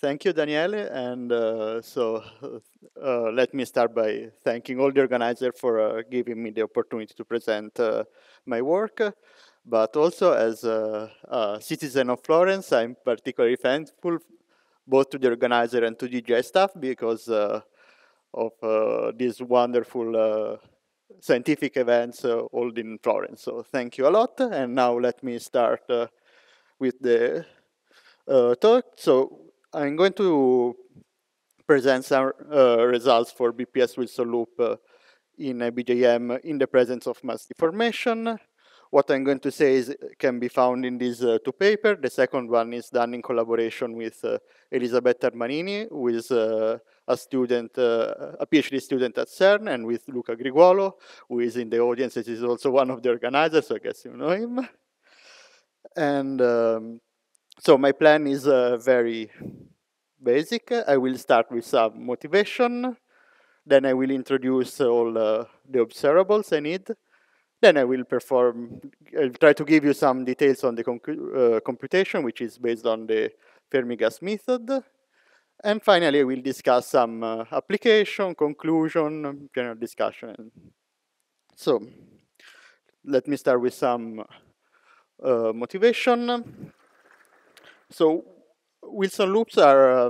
Thank you, Daniele. And let me start by thanking all the organizers for giving me the opportunity to present my work. But also, as a citizen of Florence, I'm particularly thankful both to the organizer and to DJ staff because of these wonderful scientific events held in Florence. So thank you a lot. And now let me start with the talk. So I'm going to present some results for BPS Wilson loop in ABJM in the presence of mass deformation. What I'm going to say is can be found in these two papers. The second one is done in collaboration with Elisabetta Armanini, who is a student, a PhD student at CERN, and with Luca Griguolo, who is in the audience. This is also one of the organizers, so I guess you know him. And so my plan is very basic. I will start with some motivation. Then I will introduce all the observables I need. Then I will I'll try to give you some details on the computation, which is based on the Fermi gas method. And finally, I will discuss some application, conclusion, general discussion. So let me start with some motivation. So Wilson loops are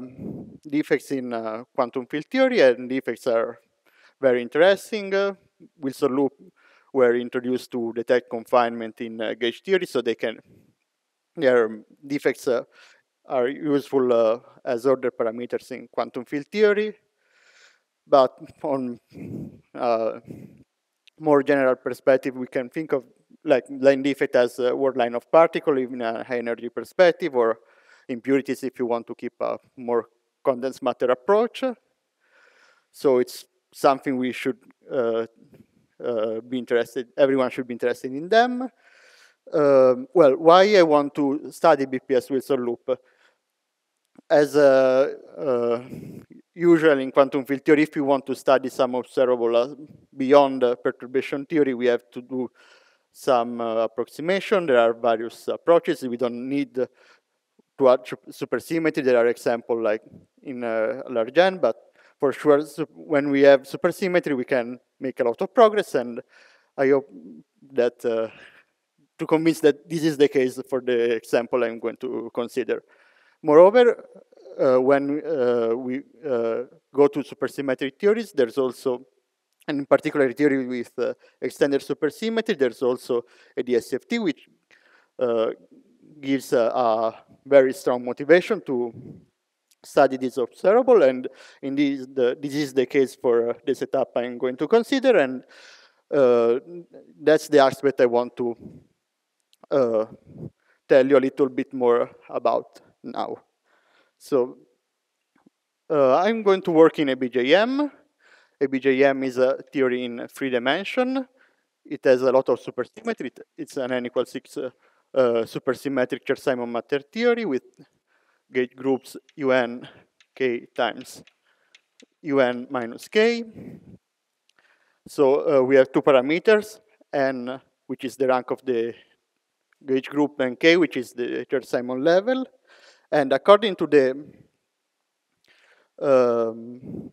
defects in quantum field theory, and defects are very interesting. Wilson loop were introduced to detect confinement in gauge theory, so their defects are useful as order parameters in quantum field theory. But on more general perspective, we can think of like line defect as a word line of particle, even a high energy perspective, or impurities if you want to keep a more condensed matter approach. So it's something we should be interested, everyone should be interested in them. Well, why I want to study BPS Wilson loop? As usual in quantum field theory, if you want to study some observable beyond perturbation theory, we have to do some approximation. There are various approaches. We don't need to add supersymmetry. There are examples like in large N, but for sure, when we have supersymmetry, we can make a lot of progress, and I hope that to convince that this is the case for the example I'm going to consider. Moreover, when we go to supersymmetric theories, there's also, and in particular theory with extended supersymmetry, there's also a DSFT, which gives a very strong motivation to study this observable, and indeed this is the case for the setup I'm going to consider, and that's the aspect I want to tell you a little bit more about now. So I'm going to work in ABJM. ABJM is a theory in 3 dimensions. It has a lot of supersymmetry. It's an n equals 6 supersymmetric Chern-Simons matter theory with gauge groups un k times un minus k. So we have two parameters, n, which is the rank of the gauge group, and k, which is the Chern-Simons level. And according to the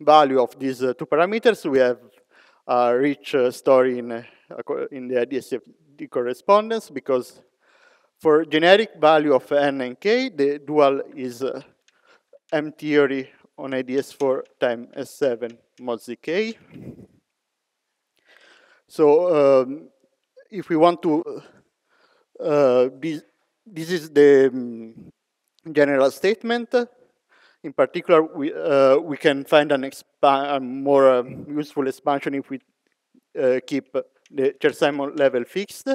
value of these two parameters, we have a rich story in the DSFT correspondence, because for generic value of n and k, the dual is M theory on IDS4 times S7 mod zk. So if we want to, this is the general statement. In particular, we can find a more useful expansion if we keep the Chern-Simons level fixed.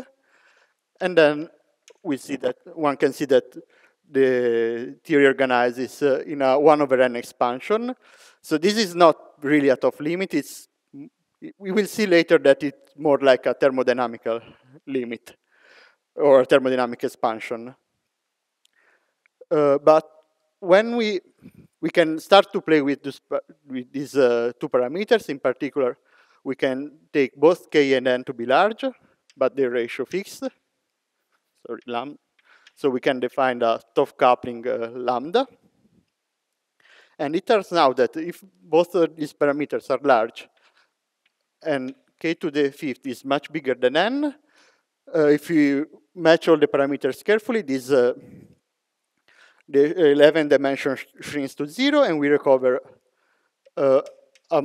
And then we see that one can see that the theory organizes in a 1/n expansion. So this is not really a top limit. We will see later that it's more like a thermodynamical limit or a thermodynamic expansion. But when we can start to play with these two parameters, in particular, we can take both k and n to be large, but the ratio fixed. Sorry, lambda. So we can define a top coupling lambda. And it turns out that if both of these parameters are large, and k to the fifth is much bigger than n, if you match all the parameters carefully, this the 11 dimension shrinks to 0, and we recover a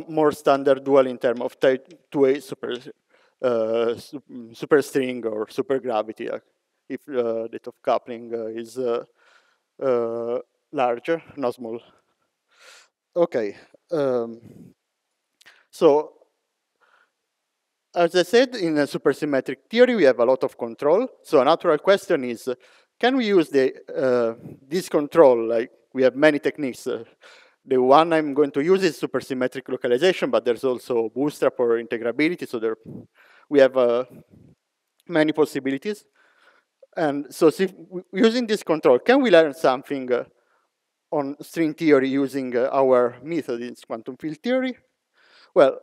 more standard dual in terms of type 2A superstring or supergravity, if the rate of coupling is larger, not small. Okay. So, as I said, in a supersymmetric theory, we have a lot of control. So a natural question is, can we use this control? Like, we have many techniques. The one I'm going to use is supersymmetric localization, but there's also bootstrap or integrability. So we have many possibilities. And so using this control, can we learn something on string theory using our method in quantum field theory? Well,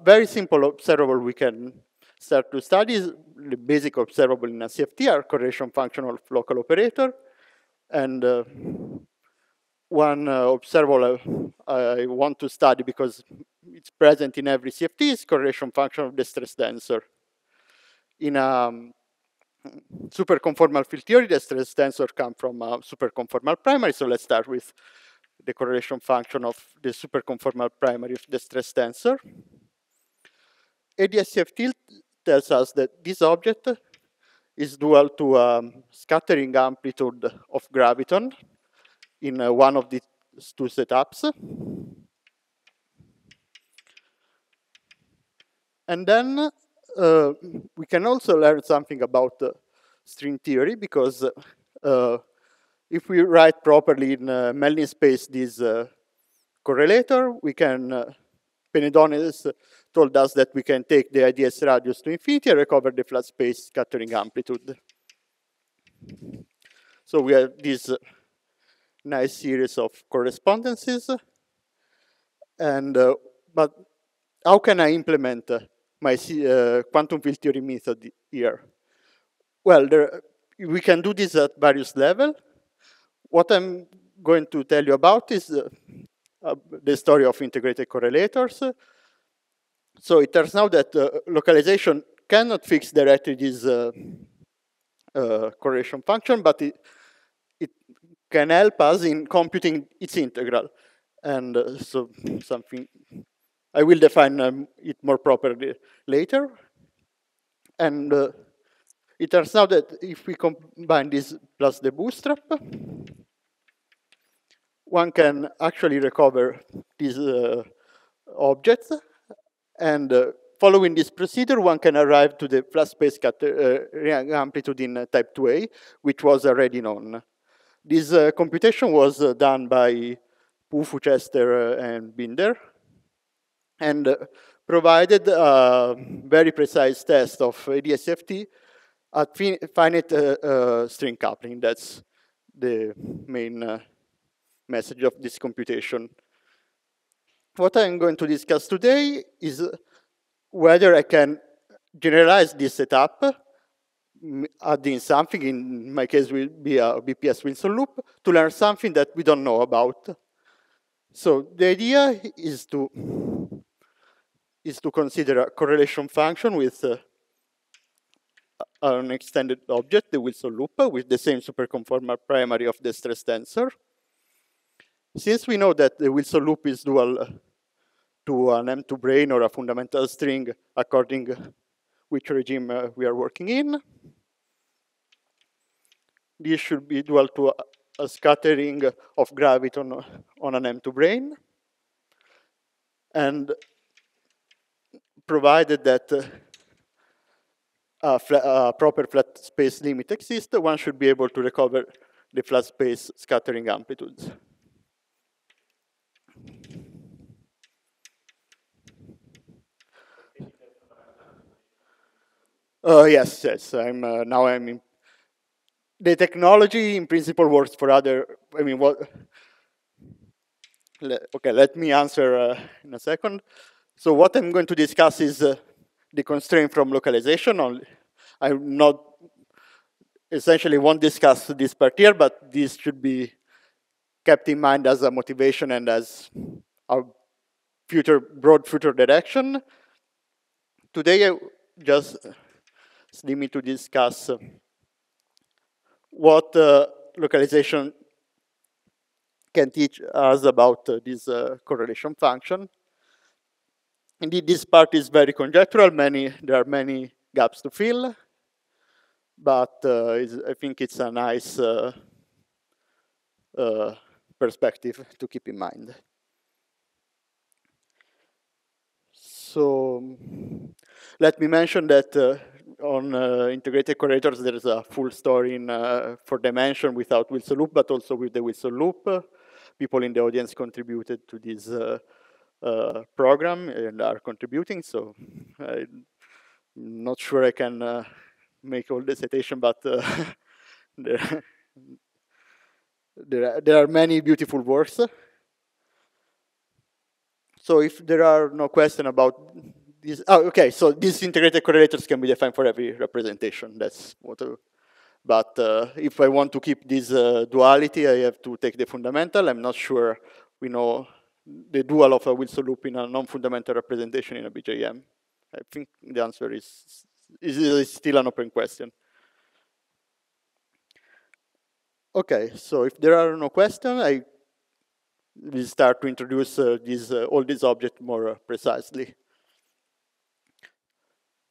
very simple observable we can start to study is the basic observable in a CFT are correlation function of local operator. And one observable I want to study because it's present in every CFT is correlation function of the stress tensor. In a superconformal field theory, the stress tensor comes from a superconformal primary. So let's start with the correlation function of the superconformal primary of the stress tensor. ADS-CFT tells us that this object is dual to scattering amplitude of graviton in one of these two setups. And then we can also learn something about string theory, because if we write properly in Melny space this correlator, we can, Penedones told us that we can take the IDS radius to infinity and recover the flat space scattering amplitude. So we have this nice series of correspondences. And but how can I implement my quantum field theory method here? Well, we can do this at various levels. What I'm going to tell you about is the story of integrated correlators. So it turns out that localization cannot fix directly this correlation function, but it can help us in computing its integral. And so something, I will define it more properly later. And it turns out that if we combine this plus the bootstrap, one can actually recover these objects. And following this procedure, one can arrive to the flat space amplitude in type 2A, which was already known. This computation was done by Pufu, Chester, and Binder, and provided a very precise test of ADS-CFT at finite string coupling. That's the main message of this computation. What I'm going to discuss today is whether I can generalize this setup, adding something, in my case will be a BPS Wilson loop, to learn something that we don't know about. So the idea is to consider a correlation function with an extended object, the Wilson loop, with the same superconformal primary of the stress tensor. Since we know that the Wilson loop is dual to an M2 brane or a fundamental string, according which regime we are working in, this should be dual to a scattering of graviton on an M2 brane. And provided that a proper flat space limit exists, one should be able to recover the flat space scattering amplitudes. Yes. Now I'm in. The technology, in principle, works for other. I mean, what? Okay, let me answer in a second. So what I'm going to discuss is the constraint from localization. I'm not essentially won't discuss this part here, but this should be kept in mind as a motivation and as our broad future direction. Today, I just limit to discuss what localization can teach us about this correlation function. Indeed, this part is very conjectural. There are many gaps to fill, but I think it's a nice perspective to keep in mind. So let me mention that on integrated correlators, there is a full story in for dimension without Wilson loop, but also with the Wilson loop. People in the audience contributed to this program and are contributing, so I'm not sure I can make all the citation, but there are many beautiful works. So if there are no questions about this, okay, so these integrated correlators can be defined for every representation. That's what. But if I want to keep this duality, I have to take the fundamental. I'm not sure we know the dual of a Wilson loop in a non-fundamental representation in a BJM. I think the answer is still an open question. Okay, so if there are no questions, I will start to introduce all these objects more precisely.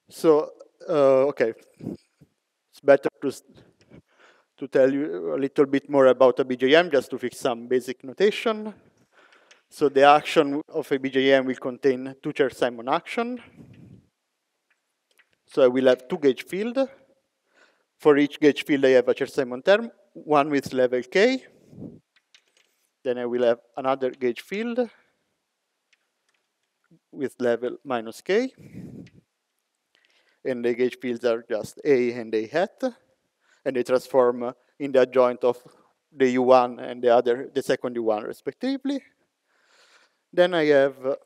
So, okay, it's better to tell you a little bit more about a BJM, just to fix some basic notation. So the action of a BJM will contain two Chern-Simons action. So I will have two gauge fields. For each gauge field, I have a Chern-Simons term, one with level k. Then I will have another gauge field with level minus k. And the gauge fields are just A and A hat. And they transform in the adjoint of the U1 and the second U1 respectively. Then I have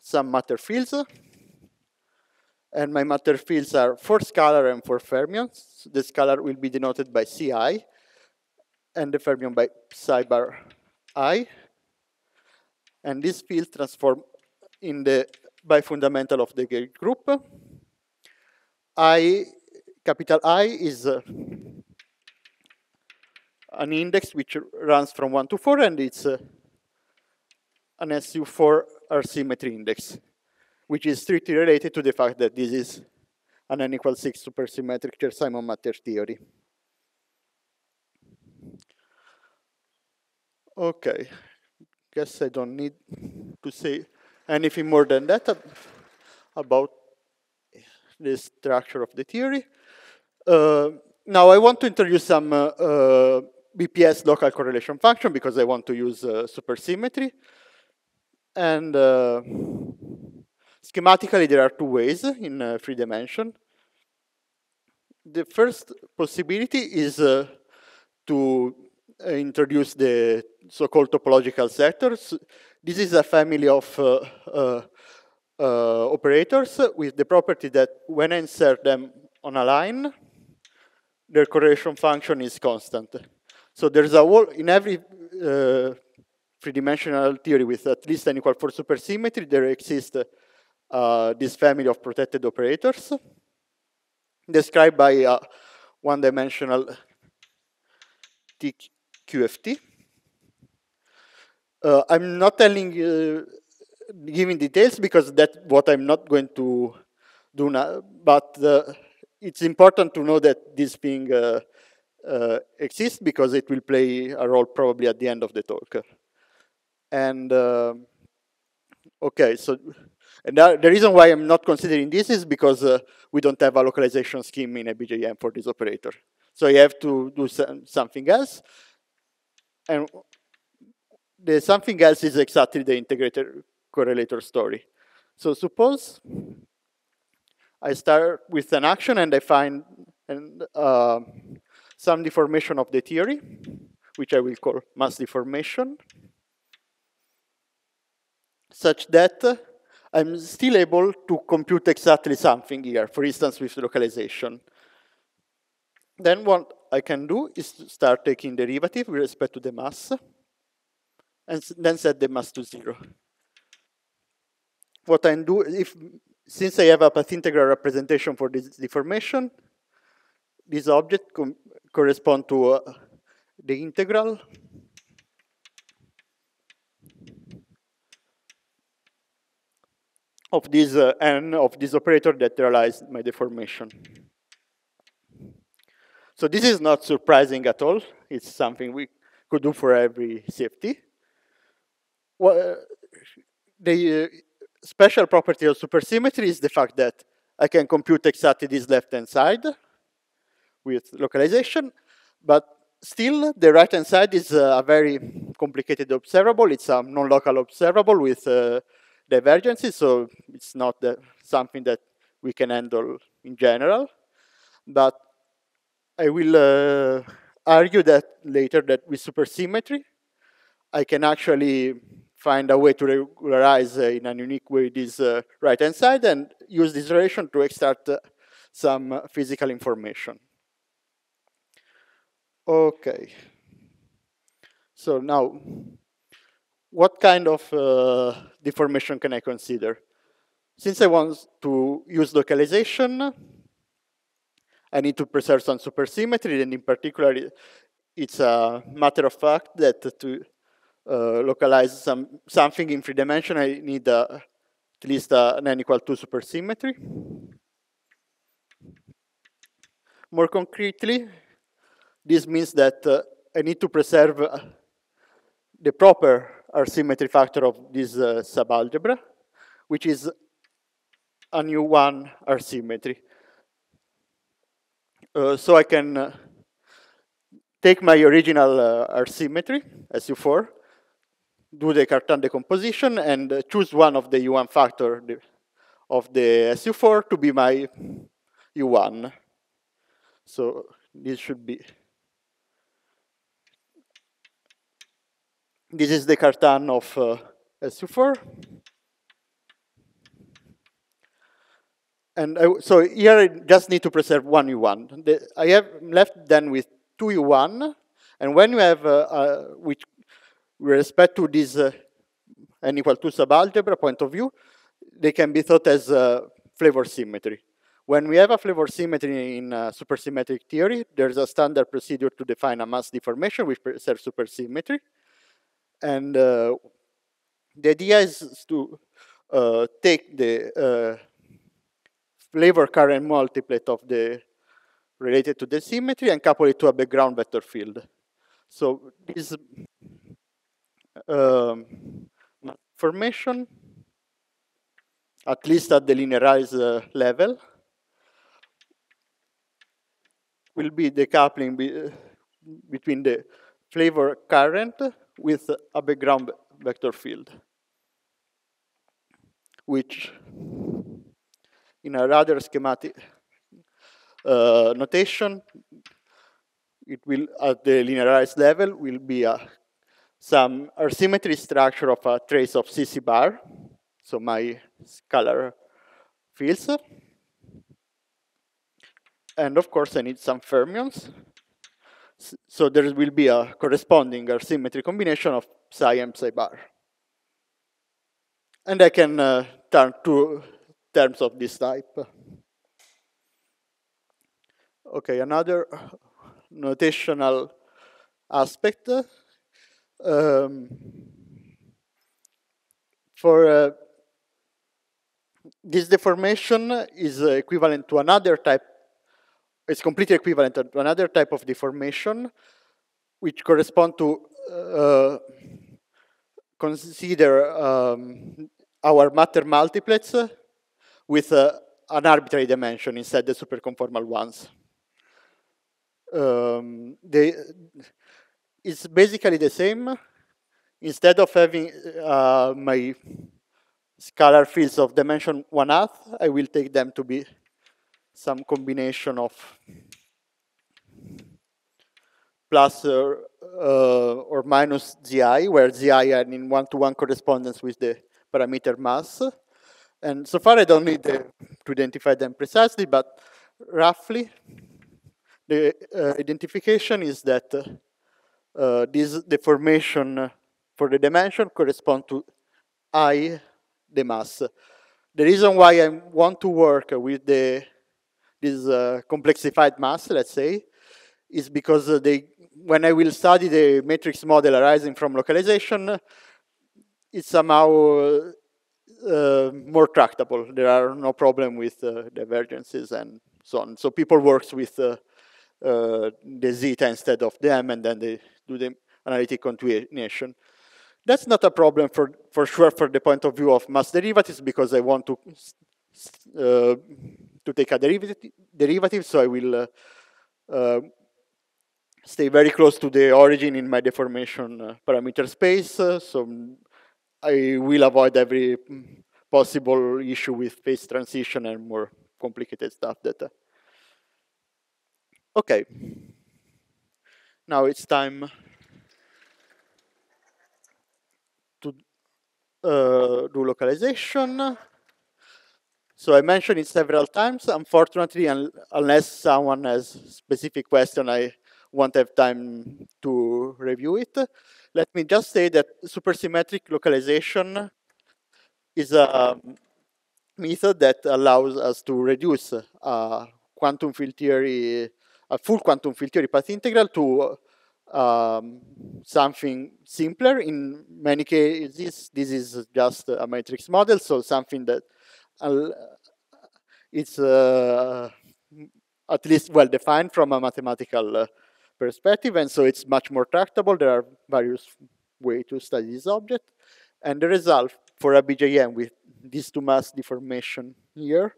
some matter fields. And my matter fields are 4 scalar and 4 fermions. The scalar will be denoted by Ci, and the fermion by psi bar I. And these fields transform in the bifundamental of the gauge group. Capital I is an index which runs from 1 to 4, and it's an SU4 R symmetry index, which is strictly related to the fact that this is an n equals 6 supersymmetric Chern-Simons matter theory. Okay, guess I don't need to say anything more than that about the structure of the theory. Now I want to introduce some BPS local correlation function because I want to use supersymmetry. And schematically, there are two ways in 3 dimensions. The first possibility is to introduce the so-called topological sectors. This is a family of operators with the property that when I insert them on a line, their correlation function is constant. So there's a whole, in every 3-dimensional theory with at least n equal 4 supersymmetry, there exists this family of protected operators described by a 1-dimensional TQFT. I'm not giving details because that's what I'm not going to do now, but it's important to know that this thing exists because it will play a role probably at the end of the talk. And okay, so and the reason why I'm not considering this is because we don't have a localization scheme in a BJM for this operator. So you have to do something else. And the something else is exactly the integrated correlator story. So suppose I start with an action and I find some deformation of the theory, which I will call mass deformation, such that I'm still able to compute exactly something here, for instance, with localization. Then I can do is to start taking derivative with respect to the mass, and then set the mass to 0. What I do, since I have a path integral representation for this deformation, this object corresponds to the integral of this n of this operator that realized my deformation. So this is not surprising at all. It's something we could do for every CFT. Well, the special property of supersymmetry is the fact that I can compute exactly this left-hand side with localization, but still the right-hand side is a very complicated observable. It's a non-local observable with divergences, so it's not something that we can handle in general. But I will argue that later that with supersymmetry, I can actually find a way to regularize in a unique way this right-hand side and use this relation to extract some physical information. Okay. So now, what kind of deformation can I consider? Since I want to use localization, I need to preserve some supersymmetry, and in particular, it's a matter of fact that to localize something in 3 dimension, I need at least an n equal to supersymmetry. More concretely, this means that I need to preserve the proper R-symmetry factor of this subalgebra, which is a new one R-symmetry. So I can take my original R-symmetry, SU4, do the Cartan decomposition, and choose one of the U1 factor of the SU4 to be my U1. So this should be. This is the Cartan of SU4. And so here I just need to preserve one U1. I have left then with 2 U1. And when you have, with respect to this n equal to subalgebra point of view, they can be thought as flavor symmetry. When we have a flavor symmetry in supersymmetric theory, there's a standard procedure to define a mass deformation which preserves supersymmetry. And the idea is to take the flavor current multiplet of the related to the symmetry and couple it to a background vector field. So this formation, at least at the linearized level, will be the coupling between the flavor current with a background vector field, which in a rather schematic notation, it will, at the linearized level, will be some R-symmetry structure of a trace of CC bar, so my scalar fields. And of course, I need some fermions. So there will be a corresponding R-symmetry combination of psi and psi bar. And I can turn to terms of this type. Okay, another notational aspect. For this deformation is equivalent to another type. It's completely equivalent to another type of deformation, which correspond to consider our matter multiplets with an arbitrary dimension instead the superconformal ones. It's basically the same. Instead of having my scalar fields of dimension 1/2, I will take them to be some combination of plus or minus Zi, where Zi are in one-to-one correspondence with the parameter mass. And so far, I don't need to identify them precisely, but roughly, the identification is that this deformation for the dimension correspond to I, the mass. The reason why I want to work with this complexified mass, let's say, is because when I will study the matrix model arising from localization, it's somehow more tractable. There are no problem with divergences and so on. So people work with the zeta instead of the m, and then they do the analytic continuation. That's not a problem for sure for the point of view of mass derivatives, because I want to take a derivative, so I will stay very close to the origin in my deformation parameter space, so I will avoid every possible issue with phase transition and more complicated stuff. Okay, now it's time to do localization. So I mentioned it several times. Unfortunately, unless someone has specific question, I won't have time to review it. Let me just say that supersymmetric localization is a method that allows us to reduce a quantum field theory, a full quantum field theory path integral to something simpler. In many cases, this is just a matrix model, so something that it's at least well defined from a mathematical perspective, and so it's much more tractable. There are various ways to study this object, and the result for ABJM with these two mass deformation here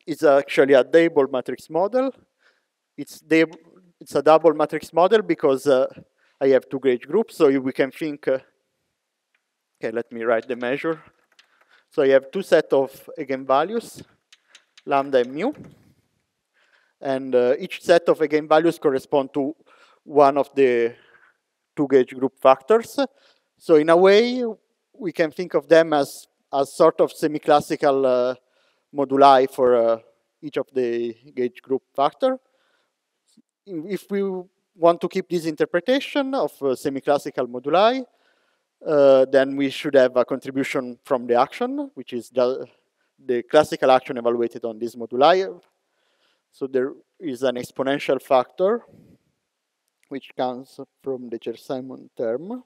is actually a double matrix model. It's a double matrix model because I have two gauge groups, so we can think. Okay, let me write the measure. So I have two sets of eigenvalues, lambda and mu. And each set of eigenvalues correspond to one of the two gauge group factors. So in a way, we can think of them as a sort of semi-classical moduli for each of the gauge group factor. If we want to keep this interpretation of semi-classical moduli, then we should have a contribution from the action, which is the classical action evaluated on this moduli. So there is an exponential factor, which comes from the Cher-Simon term.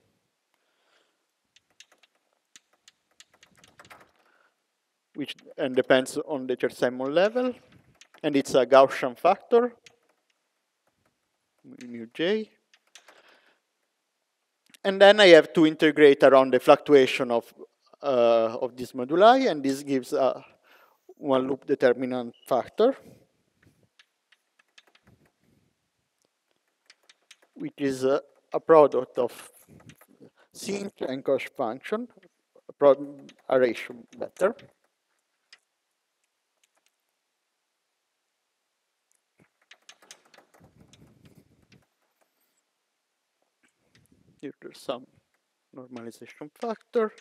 Which depends on the Cher-Simon level. And it's a Gaussian factor, mu j. And then I have to integrate around the fluctuation of this moduli, and this gives a one loop determinant factor, which is a product of sinc and cosh function, a ratio better. Here there's some normalization factor.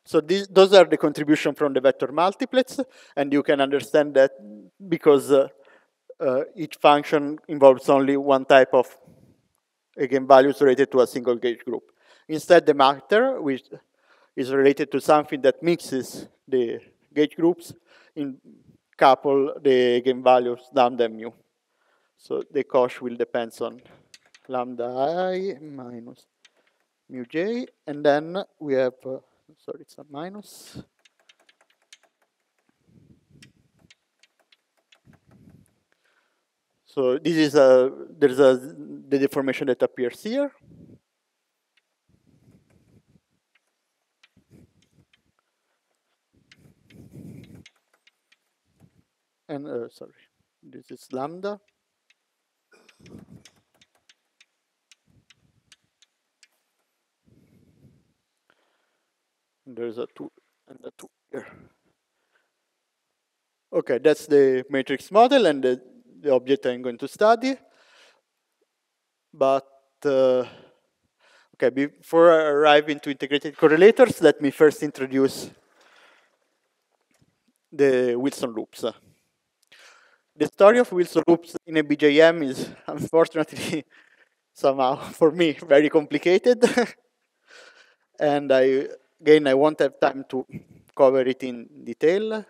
So those are the contribution from the vector multiplets, and you can understand that because each function involves only one type of eigenvalues related to a single gauge group. Instead, the matter, which is related to something that mixes the gauge groups, couple the eigenvalues lambda and mu. So the cosh will depend on lambda I minus mu j, and then we have, sorry, it's a minus. So this is there's the deformation that appears here. And sorry, this is lambda. And there's a 2 and a 2 here. Okay, that's the matrix model and the object I'm going to study. But okay, before arriving to integrated correlators, let me first introduce the Wilson loops. The story of Wilson loops in ABJM is unfortunately somehow, for me, very complicated. And again, I won't have time to cover it in detail.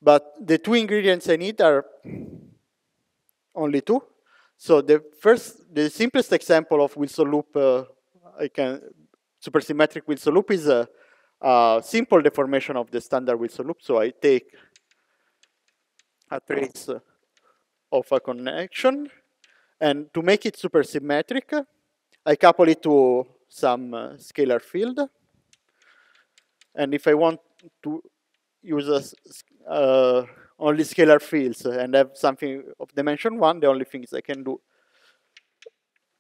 But the two ingredients I need are only two. So the simplest example of Wilson loop supersymmetric Wilson loop is a simple deformation of the standard Wilson loop. So I take a trace of a connection, and to make it supersymmetric, I couple it to some scalar field. And if I want to use only scalar fields and have something of dimension 1, the only things I can do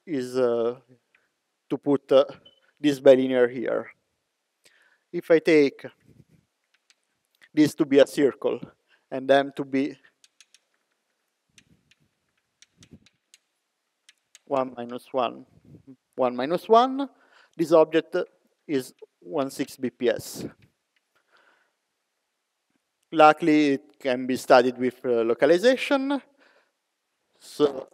is to put this bilinear here. If I take this to be a circle and them to be 1 minus 1, 1 minus 1, this object is 1/6 BPS. Luckily, it can be studied with localization. So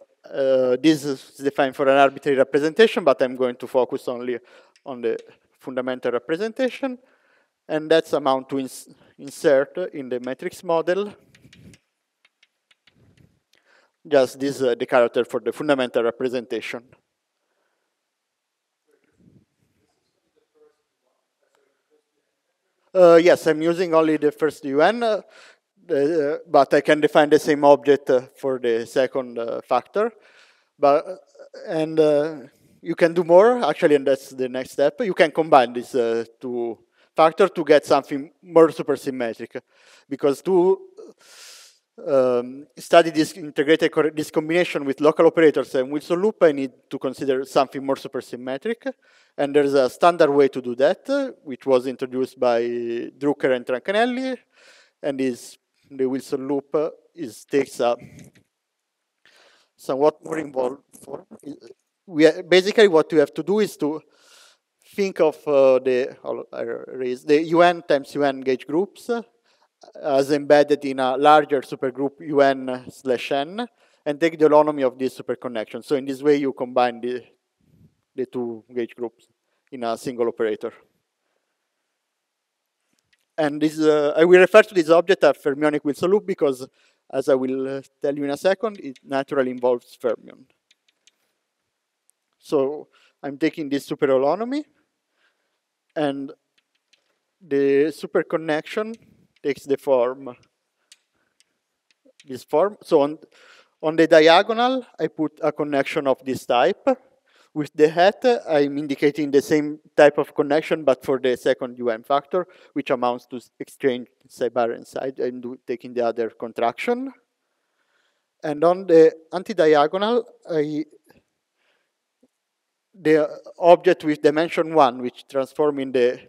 this is defined for an arbitrary representation, but I'm going to focus only on the fundamental representation. And that's amount to insert in the matrix model. Just this the character for the fundamental representation. Yes, I'm using only the first UN, but I can define the same object for the second factor. And you can do more, actually, and that's the next step. You can combine these two factors to get something more supersymmetric. Because to study this this combination with local operators and Wilson loop, I need to consider something more supersymmetric. And there's a standard way to do that, which was introduced by Drucker and Trancanelli. And the Wilson loop takes a somewhat more involved form. Basically, what you have to do is to think of the UN times UN gauge groups as embedded in a larger supergroup UN/n, and take the holonomy of this superconnection. So in this way, you combine the two gauge groups in a single operator. And this, I will refer to this object as fermionic Wilson loop because, as I will tell you in a second, it naturally involves fermion. So I'm taking this super holonomy, and the superconnection takes the form, this form. So on the diagonal, I put a connection of this type. With the hat, I'm indicating the same type of connection, but for the second UN factor, which amounts to exchange side bar and side, and taking the other contraction. And on the anti-diagonal, the object with dimension 1, which transform in the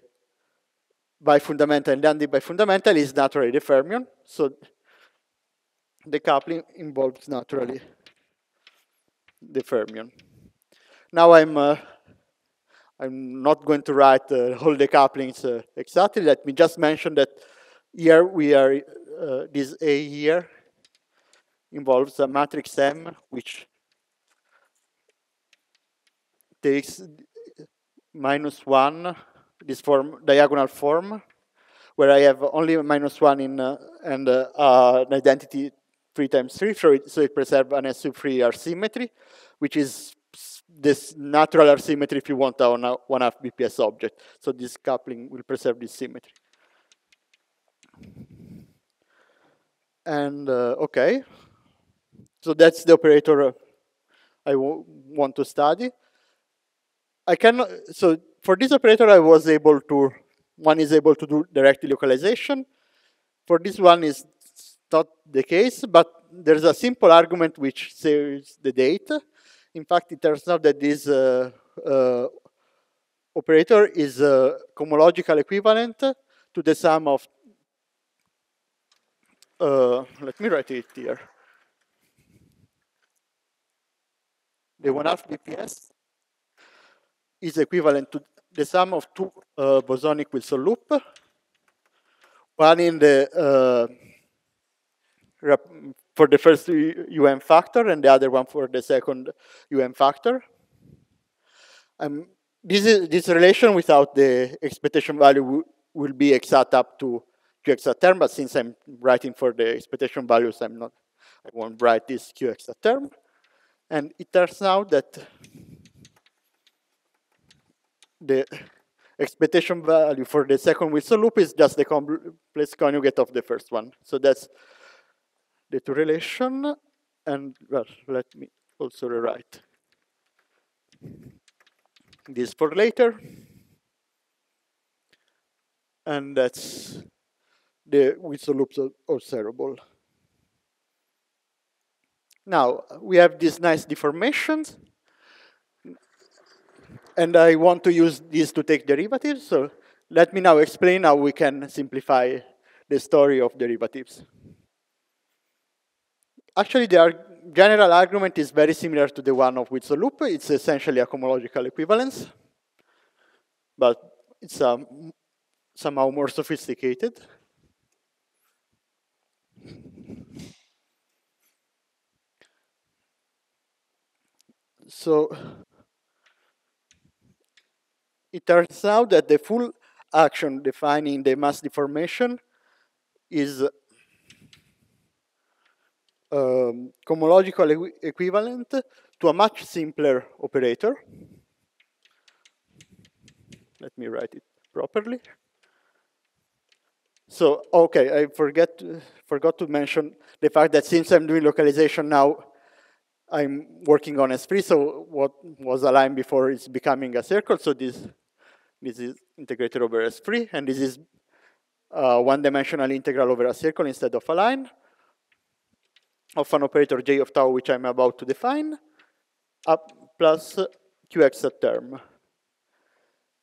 bifundamental and the anti-bifundamental, is naturally the fermion. So the coupling involves naturally the fermion. Now I'm not going to write all the couplings exactly. Let me just mention that here we are, this A here involves a matrix M, which takes -1, this form, diagonal form, where I have only -1 in and an identity 3 times 3, so it preserves an SU3 R symmetry, which is this natural R symmetry if you want a 1/2 BPS object. So this coupling will preserve this symmetry. And okay, so that's the operator I want to study. So for this operator, I was able to, one is able to do direct localization. For this one is not the case, but there's a simple argument which saves the date. In fact, it turns out that this operator is cohomological equivalent to the sum of, let me write it here. The 1/2 BPS is equivalent to the sum of two bosonic Wilson loop, one in the for the first UN factor and the other one for the second UN factor. This relation without the expectation value will be exact up to Q exact term, but since I'm writing for the expectation values, I won't write this Q exact term. And it turns out that the expectation value for the second Wilson loop is just the complex conjugate of the first one. So that's the two relation. And well, let me also rewrite this for later. And that's the Wilson loops observable. Now, we have these nice deformations. And I want to use these to take derivatives. So let me now explain how we can simplify the story of derivatives. Actually, the general argument is very similar to the one of Wilson loop. It's essentially a homological equivalence, but it's somehow more sophisticated. So it turns out that the full action defining the mass deformation is homological equivalent to a much simpler operator. Let me write it properly. So, okay, I forgot to mention the fact that since I'm doing localization now, I'm working on S3, so what was a line before is becoming a circle, so this is integrated over S3, and this is one-dimensional integral over a circle instead of a line of an operator J of tau, which I'm about to define, up plus Qx a term.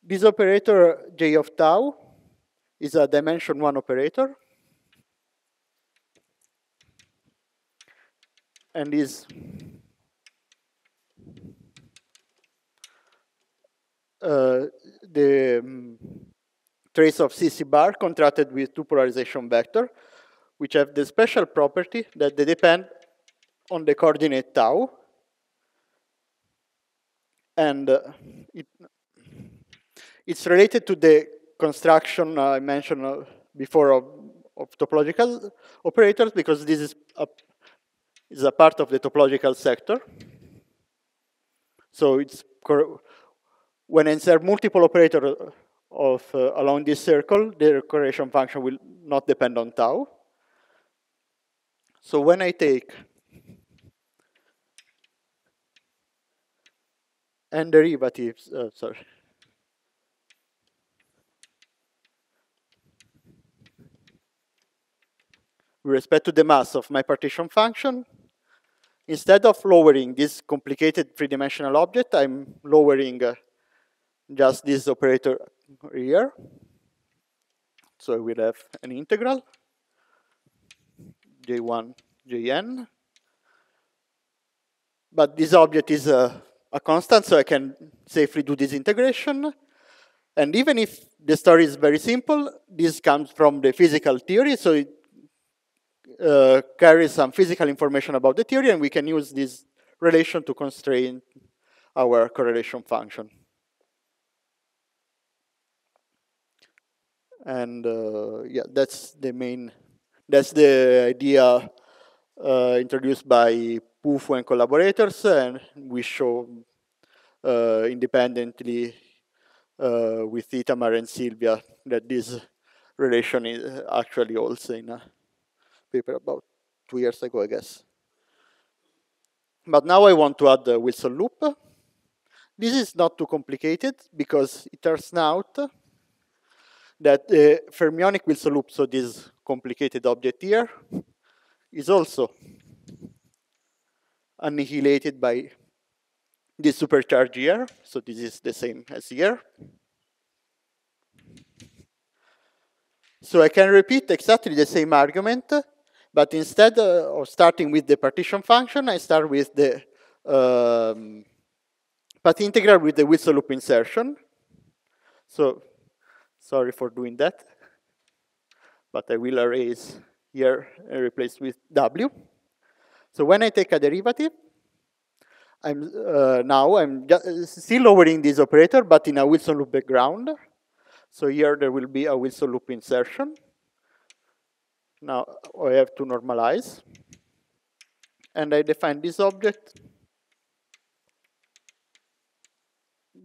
This operator J of tau is a dimension 1 operator, and is the trace of CC bar contracted with two polarization vector, which have the special property that they depend on the coordinate tau. And it's related to the construction I mentioned before of topological operators, because this is a part of the topological sector. So it's when I insert multiple operators along this circle, their correlation function will not depend on tau. So when I take n derivatives, sorry. With respect to the mass of my partition function, instead of lowering this complicated three-dimensional object, I'm lowering just this operator here. So I will have an integral, J1, Jn. But this object is a constant, so I can safely do this integration. And even if the story is very simple, this comes from the physical theory, so it carries some physical information about the theory, and we can use this relation to constrain our correlation function. And yeah, that's the idea introduced by Pufu and collaborators, and we show independently with Itamar and Silvia that this relation is actually also in a paper about 2 years ago, I guess. But now I want to add the Wilson loop. This is not too complicated because it turns out that the fermionic Wilson loop, so this complicated object here, is also annihilated by this supercharge here. So this is the same as here. So I can repeat exactly the same argument, but instead of starting with the partition function, I start with the path integral with the Wilson loop insertion. So sorry for doing that, but I will erase here and replace with W. So when I take a derivative, I'm still lowering this operator, but in a Wilson loop background. So here there will be a Wilson loop insertion. Now I have to normalize. And I define this object,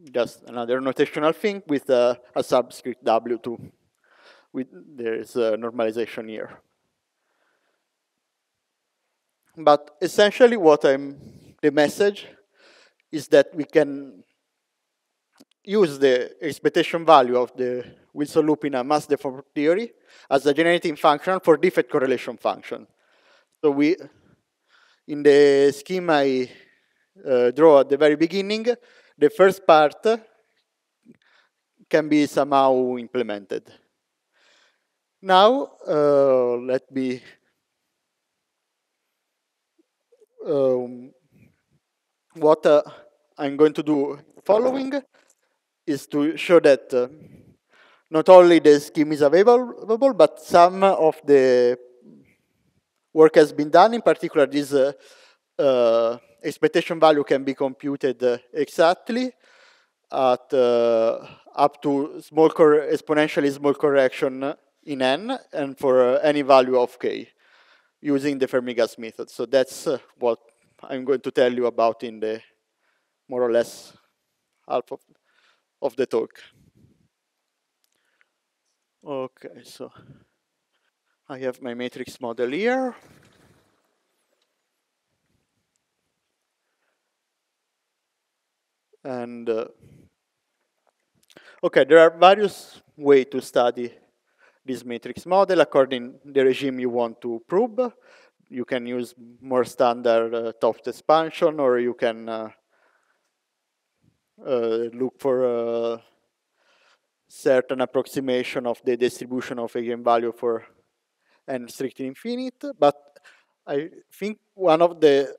just another notational thing with a subscript W2. There is a normalization here. But essentially the message is that we can use the expectation value of the Wilson loop in a mass deform theory as a generating function for defect correlation function. So in the scheme I draw at the very beginning, the first part can be somehow implemented. Now, let me what I'm going to do following is to show that not only the scheme is available, but some of the work has been done. In particular, this expectation value can be computed exactly at up to exponentially small correction in n, and for any value of k, using the Fermi gas method. So that's what I'm going to tell you about in the more or less half of the talk. Okay, so I have my matrix model here. And okay, there are various ways to study this matrix model according to the regime you want to probe. You can use more standard Toft expansion, or you can look for certain approximation of the distribution of eigenvalue for n strictly infinite. But I think one of the,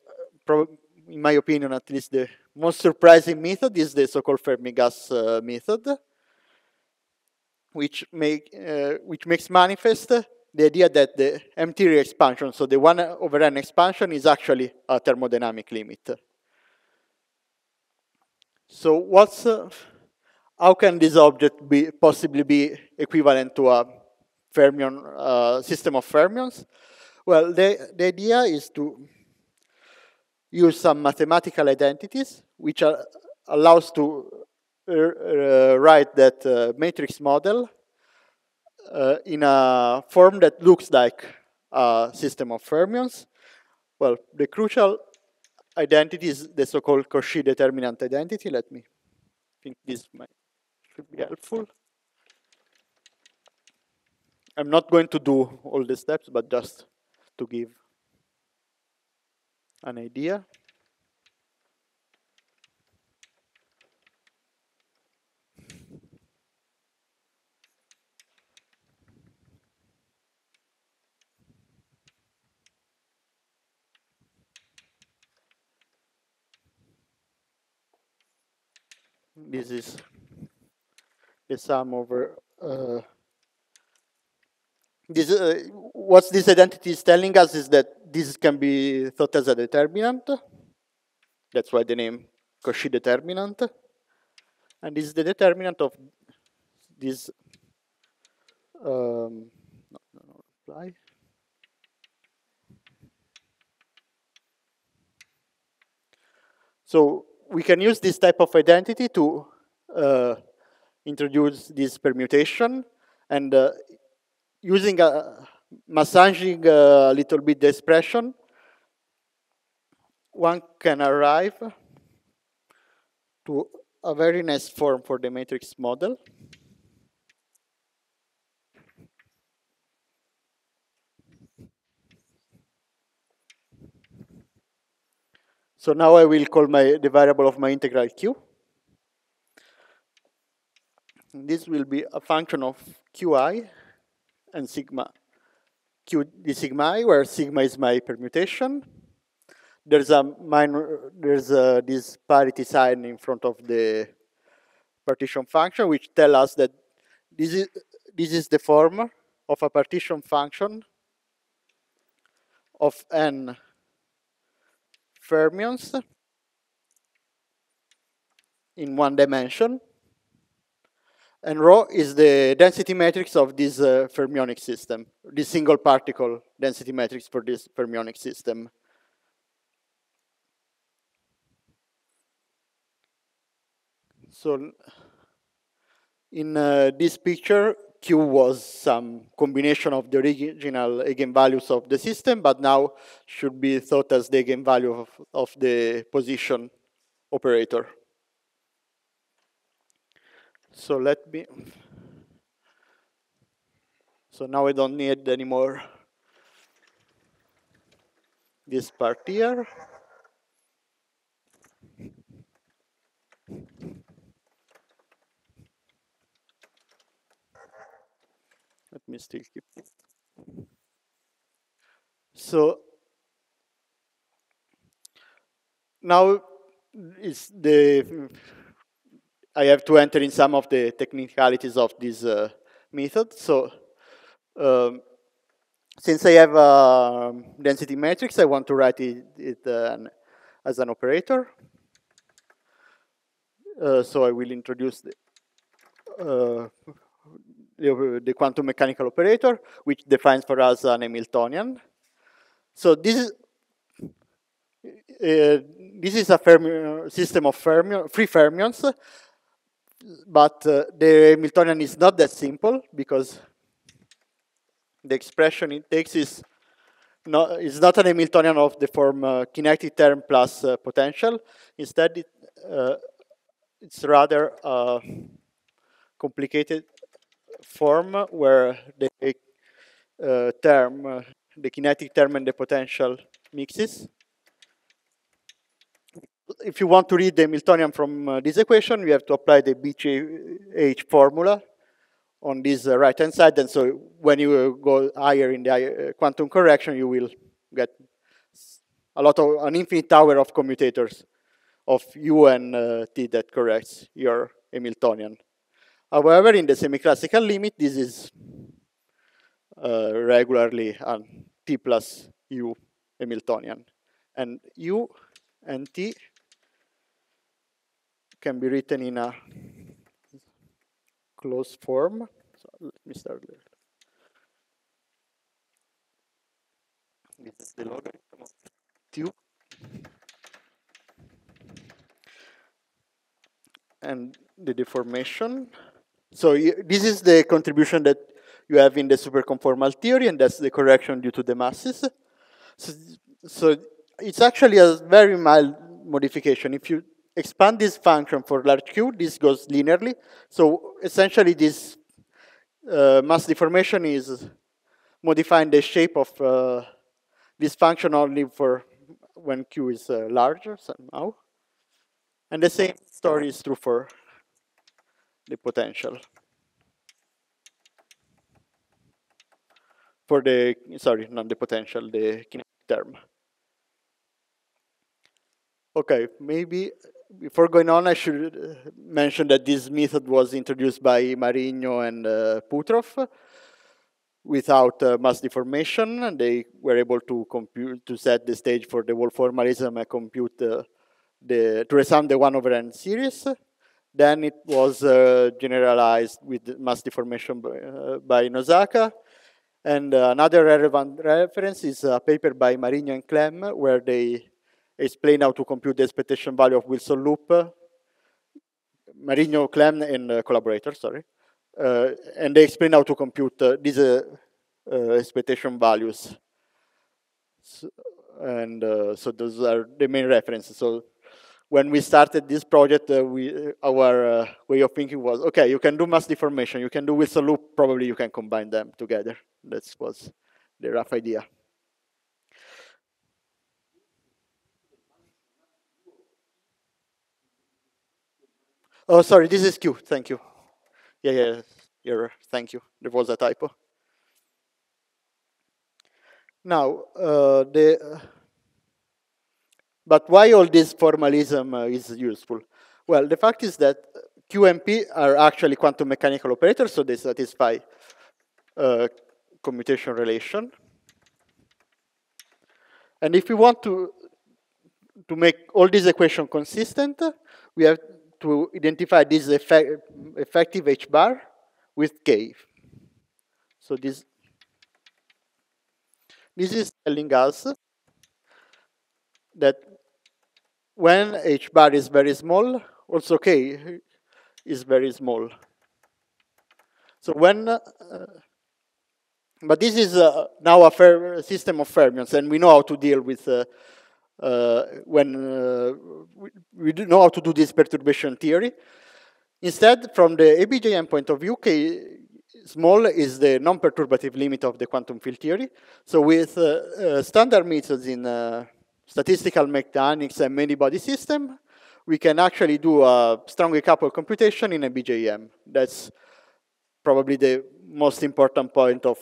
in my opinion at least, the most surprising method is the so-called Fermi gas method, which makes manifest the idea that the M-theory expansion, so the 1 over n expansion, is actually a thermodynamic limit. So how can this object possibly be equivalent to a fermion system of fermions? Well, the idea is to use some mathematical identities, which allows to write that matrix model in a form that looks like a system of fermions. Well, the crucial identity is the so-called Cauchy determinant identity. Let me think this should be helpful. I'm not going to do all the steps, but just to give an idea. This is the sum over what this identity is telling us is that this can be thought as a determinant. That's why the name Cauchy determinant. And this is the determinant of this reply. So we can use this type of identity to introduce this permutation, and using massaging a little bit the expression, one can arrive to a very nice form for the matrix model. So now I will call the variable of my integral q. And this will be a function of qi and sigma q d sigma I, where sigma is my permutation. There's this parity sign in front of the partition function, which tell us that this is the form of a partition function of n fermions in one dimension. And rho is the density matrix of this fermionic system, this single particle density matrix for this fermionic system. So in this picture, Q was some combination of the original eigenvalues of the system, but now should be thought as the eigenvalue of the position operator. So so now I don't need anymore this part here. Let me still keep it. So now I have to enter in some of the technicalities of this method. So since I have a density matrix, I want to write it as an operator. So I will introduce the quantum mechanical operator, which defines for us an Hamiltonian. So this is a system of free fermions, but the Hamiltonian is not that simple because the expression it takes is not an Hamiltonian of the form kinetic term plus potential. Instead, it's rather a complicated form where the the kinetic term and the potential mixes. If you want to read the Hamiltonian from this equation, you have to apply the BPS formula on this right-hand side. And so when you go higher in the quantum correction, you will get an infinite tower of commutators of U and T that corrects your Hamiltonian. However, in the semi-classical limit, this is regularly a T plus U Hamiltonian. And U and T can be written in a closed form. So let me start there. This is the logarithm of T. And the deformation. So this is the contribution that you have in the superconformal theory, and that's the correction due to the masses. So it's actually a very mild modification. If you expand this function for large Q, this goes linearly. So essentially, this mass deformation is modifying the shape of this function only for when Q is larger somehow. And the same story is true for the potential. For the, sorry, not the potential, the kinetic term. Okay, maybe before going on, I should mention that this method was introduced by Marigno and Putrov without mass deformation, and they were able to compute, to set the stage for the whole formalism and compute to resum the 1/n series. Then it was generalized with mass deformation by Nosaka. And another relevant reference is a paper by Marigno and Clem, where they explain how to compute the expectation value of Wilson loop. Marigno, Clem, and collaborators, sorry. And they explain how to compute these expectation values. So, so those are the main references. So when we started this project, our way of thinking was, okay, you can do mass deformation, you can do Wilson loop, probably you can combine them together. That was the rough idea. Oh, sorry, this is Q, thank you. Yeah, thank you. There was a typo. Now, but why all this formalism is useful? Well, the fact is that Q and P are actually quantum mechanical operators, so they satisfy commutation relation. And if we want to to make all these equations consistent, we have to identify this effective H bar with K. So this is telling us that when H bar is very small, also K is very small. So when, but this is now a system of fermions, and we know how to deal with we do know how to do this perturbation theory. Instead, from the ABJM point of view, K small is the non-perturbative limit of the quantum field theory. So with standard methods in statistical mechanics and many-body system, we can actually do a strongly coupled computation in a BJM. That's probably the most important point of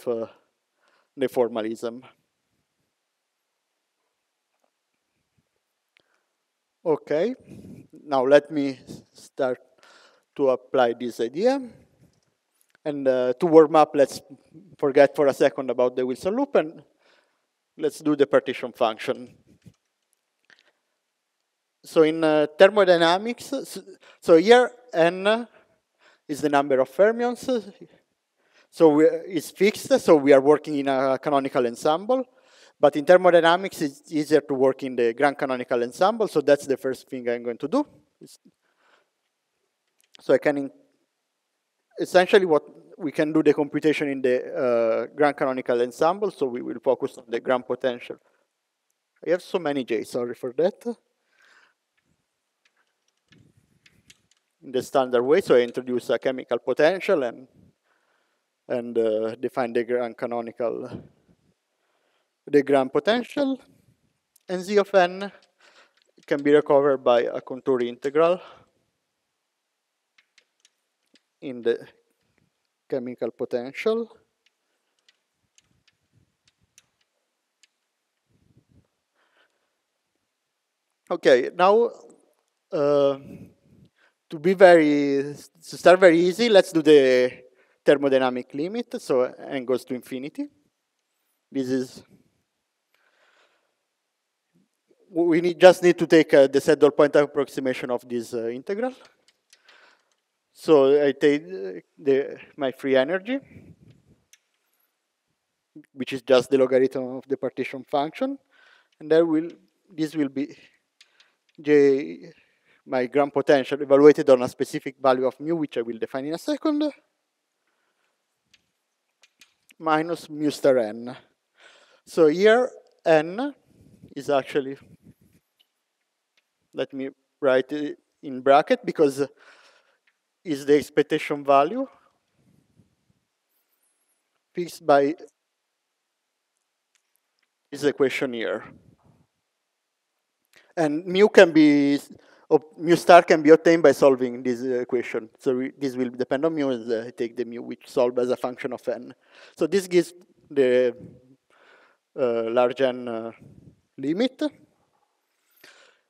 the formalism. Okay, now let me start to apply this idea. And to warm up, let's forget for a second about the Wilson loop, and let's do the partition function. So in thermodynamics, so here n is the number of fermions. So it's fixed, so we are working in a canonical ensemble. But in thermodynamics, it's easier to work in the grand canonical ensemble, so that's the first thing I'm going to do. So I can, essentially what we can do the computation in the grand canonical ensemble, so we will focus on the grand potential. I have so many J, sorry for that. In the standard way, so I introduce a chemical potential and define the grand canonical, the grand potential, and Z of n can be recovered by a contour integral in the chemical potential. Okay, now to start very easy, let's do the thermodynamic limit. So n goes to infinity. This is, we just need to take the saddle point approximation of this integral. So I take my free energy, which is just the logarithm of the partition function, and this will be J, my grand potential evaluated on a specific value of mu, which I will define in a second, minus mu star n. So here n is actually, let me write it in bracket because is the expectation value fixed by this equation here. And mu star can be obtained by solving this equation. So this will depend on mu, and I take the mu which solved as a function of n. So this gives the large n limit.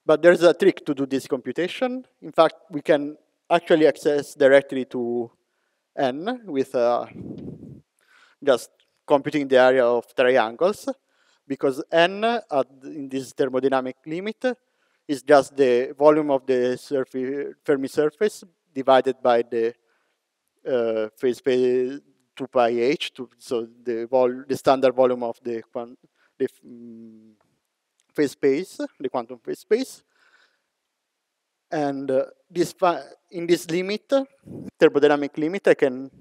But there's a trick to do this computation. In fact, we can actually access directly to n with just computing the area of triangles, because n in this thermodynamic limit is just the volume of the Fermi surface divided by the phase space 2 pi h, so the standard volume of the phase space, the quantum phase space. And in this limit, thermodynamic limit, I can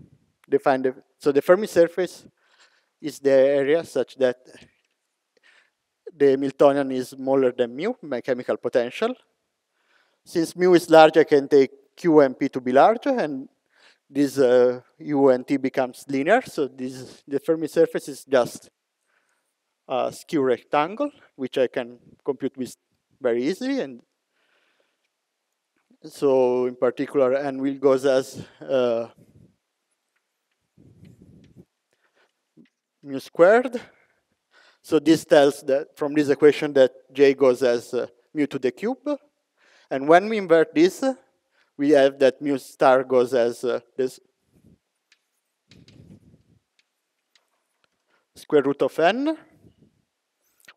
define so the Fermi surface is the area such that the Hamiltonian is smaller than mu, my chemical potential. Since mu is large, I can take Q and P to be large, and this U and T becomes linear. So the Fermi surface is just a skew rectangle, which I can compute with very easily. And so in particular, n will goes as mu squared. So this tells that from this equation that J goes as mu to the cube. And when we invert this, we have that mu star goes as this square root of n.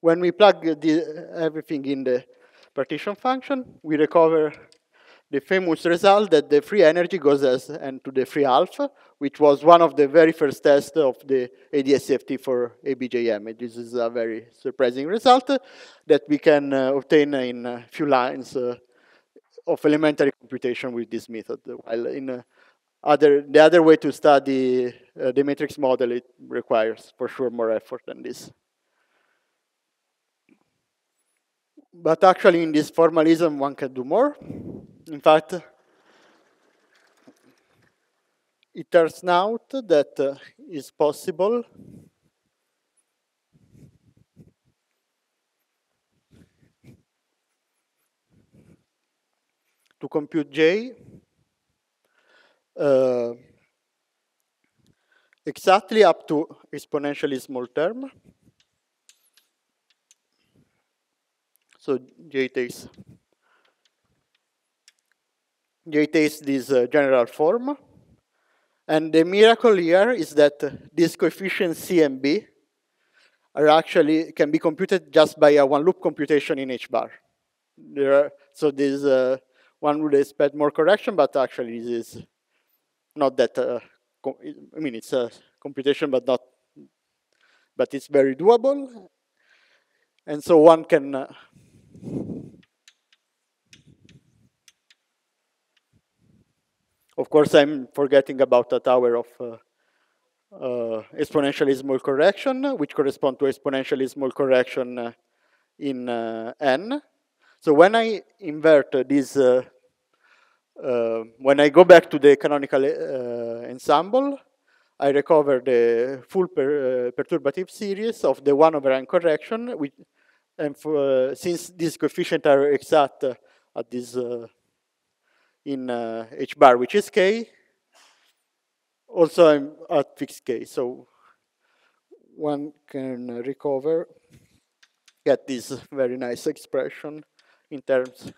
When we plug everything in the partition function, we recover the famous result that the free energy goes as n to the free alpha, which was one of the very first tests of the ADS-CFT for ABJM. This is a very surprising result that we can obtain in a few lines of elementary computation with this method. While in the other way to study the matrix model, it requires for sure more effort than this. But actually, in this formalism, one can do more. In fact, it turns out that it's possible to compute J exactly up to exponentially small term. So J takes this general form. And the miracle here is that these coefficients C and B are actually can be computed just by a one loop computation in H bar. So this one would expect more correction, but actually this is not that. I mean, it's a computation, but it's very doable. And so one can. Of course, I'm forgetting about a tower of exponentially small correction, which correspond to exponentially small correction in n. So when I invert this, when I go back to the canonical ensemble, I recover the full perturbative series of the 1 over n correction, which, and since these coefficients are exact at this in h bar, which is k, also I'm at fixed k. So one can recover, get this very nice expression in terms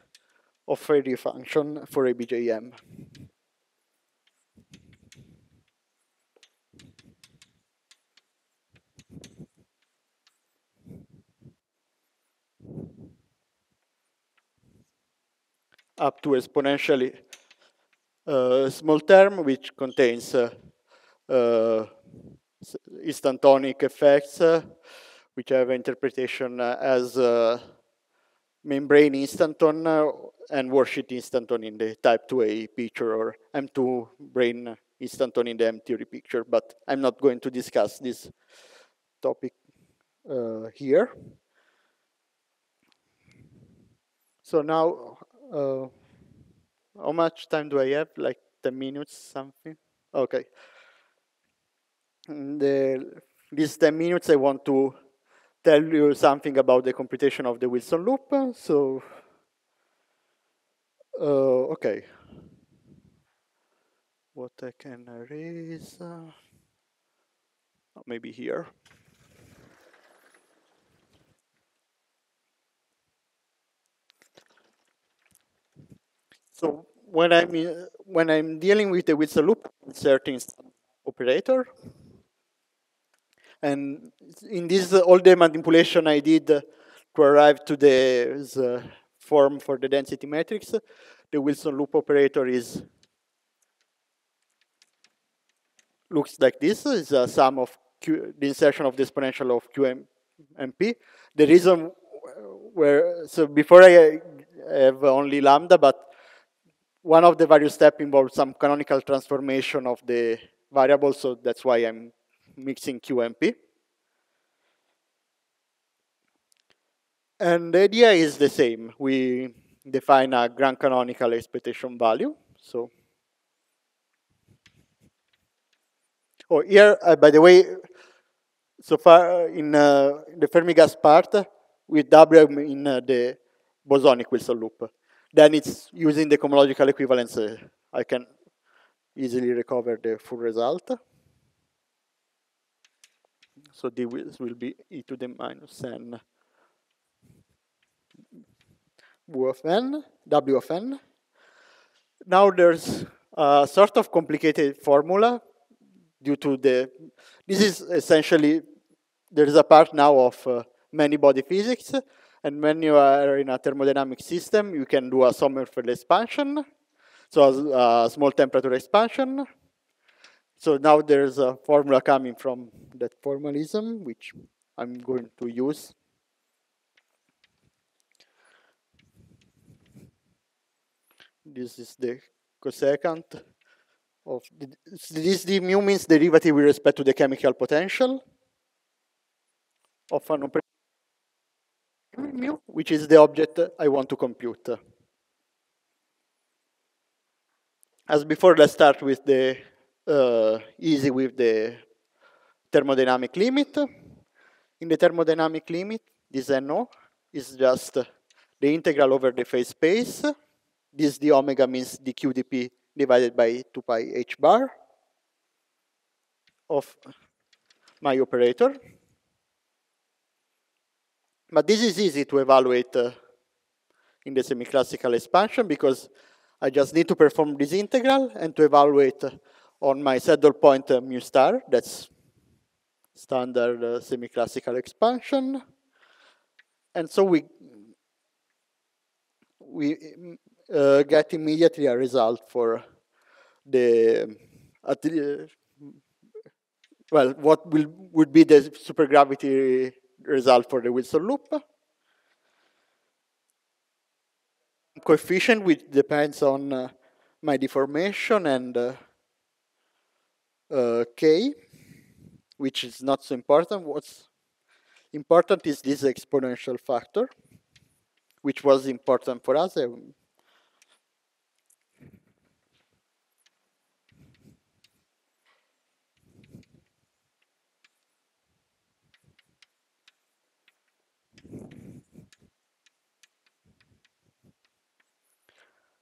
of Fourier function for ABJM. Up to exponentially small term, which contains instantonic effects, which have interpretation as membrane instanton and worksheet instanton in the type 2A picture, or M2 brain instanton in the M theory picture. But I'm not going to discuss this topic here. So now, how much time do I have? Like 10 minutes, something? Okay. In these 10 minutes, I want to tell you something about the computation of the Wilson loop. So, okay. What I can erase, maybe here. So when I'm dealing with the Wilson loop, inserting operator, and in this all the manipulation I did to arrive to the form for the density matrix, the Wilson loop operator looks like this. It's a sum of the insertion of the exponential of QMP. The reason so before I have only lambda, but one of the various steps involves some canonical transformation of the variable, so that's why I'm mixing QMP. And the idea is the same. We define a grand canonical expectation value. So, here, by the way, so far in the Fermi gas part, with W in the bosonic Wilson loop. Then it's using the cohomological equivalence. I can easily recover the full result. So this will be e to the minus n W of n. Now there's a sort of complicated formula due to this is essentially, there is a part now of many body physics, And when you are in a thermodynamic system, you can do a Sommerfeld expansion, so a small temperature expansion. So now there's a formula coming from that formalism, which I'm going to use. This is the cosecant of this d mu means derivative with respect to the chemical potential of an operator mu, which is the object I want to compute. As before, let's start with the easy with the thermodynamic limit. In the thermodynamic limit, this NO is just the integral over the phase space. This d omega means dq dp divided by 2 pi h bar of my operator. But this is easy to evaluate in the semi-classical expansion because I just need to perform this integral and to evaluate on my saddle point mu star. That's standard semi-classical expansion. And so we get immediately a result for the well, what would be the supergravity result for the Wilson loop. Coefficient which depends on my deformation and k, which is not so important. What's important is this exponential factor, which was important for us.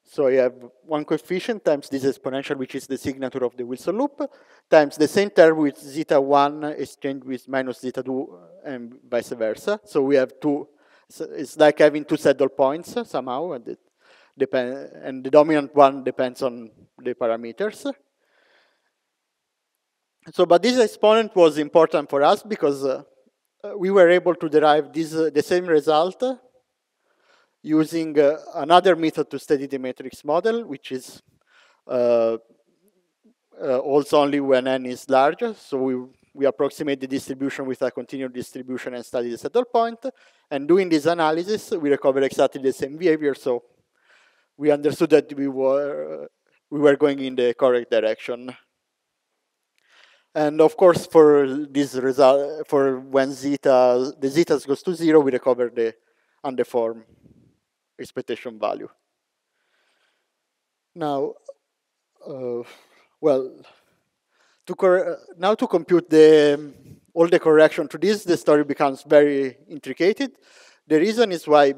So I have one coefficient times this exponential, which is the signature of the Wilson loop, times the same term with zeta 1 exchanged with minus zeta 2 and vice versa. So we have two, so it's like having two saddle points somehow, and the dominant one depends on the parameters. So, but this exponent was important for us because we were able to derive this, the same result using another method to study the matrix model, which is also only when n is larger. So we approximate the distribution with a continuous distribution and study the saddle point. And doing this analysis, we recover exactly the same behavior. So we understood that we were going in the correct direction. And of course, for this result, for when the zetas goes to 0, we recover the undeformed expectation value. Now, well, now to compute all the correction to this, the story becomes very intricate. The reason is why.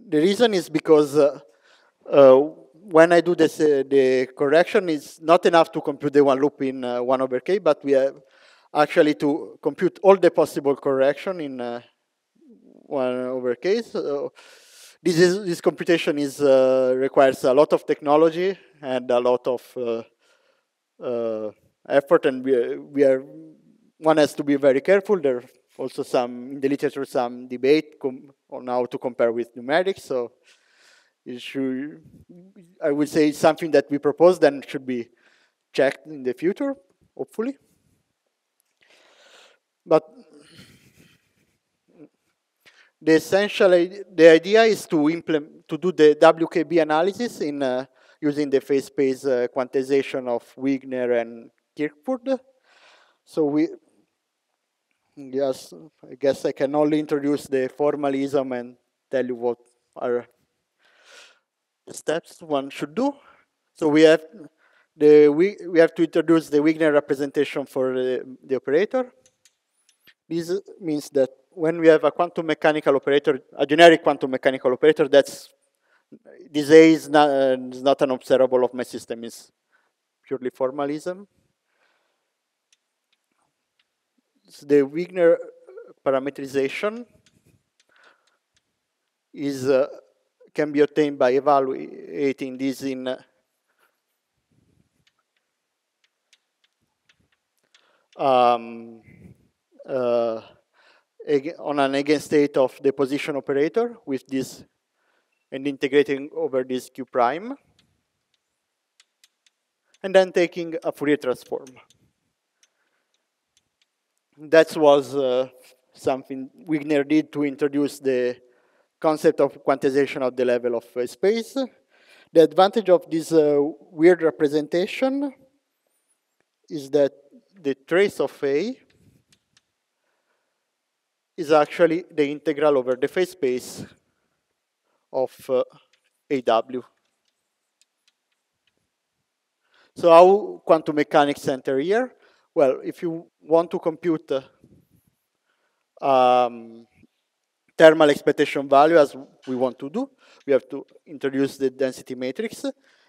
The reason is because when I do this, the correction is not enough to compute the one loop in 1 over k, but we have actually to compute all the possible correction in 1 over k. So this computation requires a lot of technology and a lot of effort, and one has to be very careful. There are also in the literature some debate on how to compare with numerics. So I would say it's something that we proposed and should be checked in the future, hopefully. But the idea is to do the WKB analysis in using the phase space quantization of Wigner and Kirkwood. So I guess I can only introduce the formalism and tell you what are the steps one should do. So we have to introduce the Wigner representation for the operator. This means that when we have a quantum mechanical operator, a generic quantum mechanical operator, this A is not an observable of my system, it's purely formalism. So the Wigner parametrization can be obtained by evaluating this in on an eigenstate of the position operator with this and integrating over this Q prime, and then taking a Fourier transform. That was something Wigner did to introduce the concept of quantization of the level of space. The advantage of this weird representation is that the trace of A is actually the integral over the phase space of AW. So how quantum mechanics enter here? Well, if you want to compute thermal expectation value, as we want to do, we have to introduce the density matrix.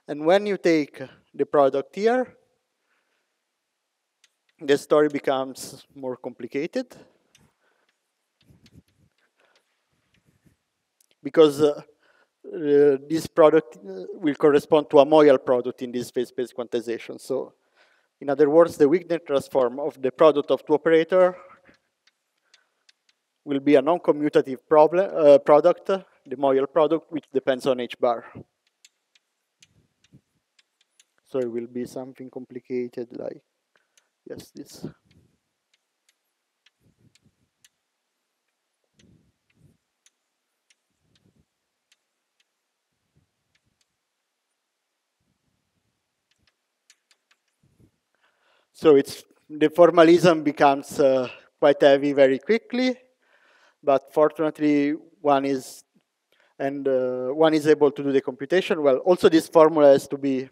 And when you take the product here, the story becomes more complicated. Because this product will correspond to a Moyal product in this phase space quantization. So in other words, the Wigner transform of the product of two operator will be a non-commutative product, the Moyal product, which depends on H bar. So it will be something complicated like, yes, this. So the formalism becomes quite heavy very quickly, but fortunately one is able to do the computation. Well, also this formula has to be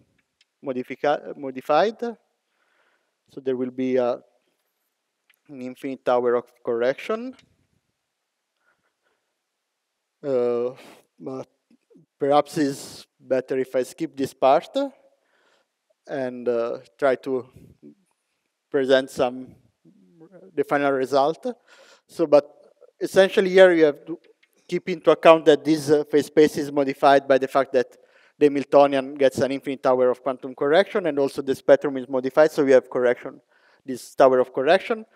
modified. So there will be an infinite tower of correction. But perhaps it's better if I skip this part and try to present the final result. So, but essentially here you have to keep into account that this phase space is modified by the fact that the Hamiltonian gets an infinite tower of quantum correction, and also the spectrum is modified, so we have correction, this tower of correction.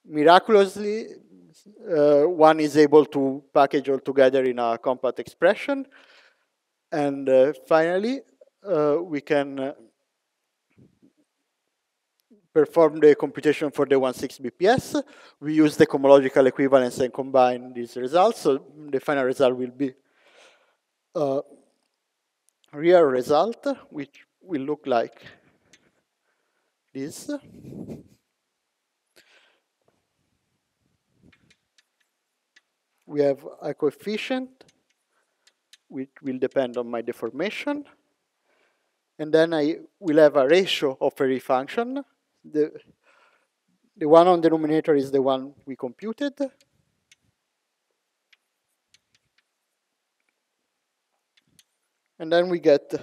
Miraculously, one is able to package all together in a compact expression. And finally, we can perform the computation for the 1.6 BPS. We use the cohomological equivalence and combine these results. So the final result will be a real result, which will look like this. We have a coefficient, which will depend on my deformation. And then I will have a ratio of every function. The one on the denominator is the one we computed. And then we get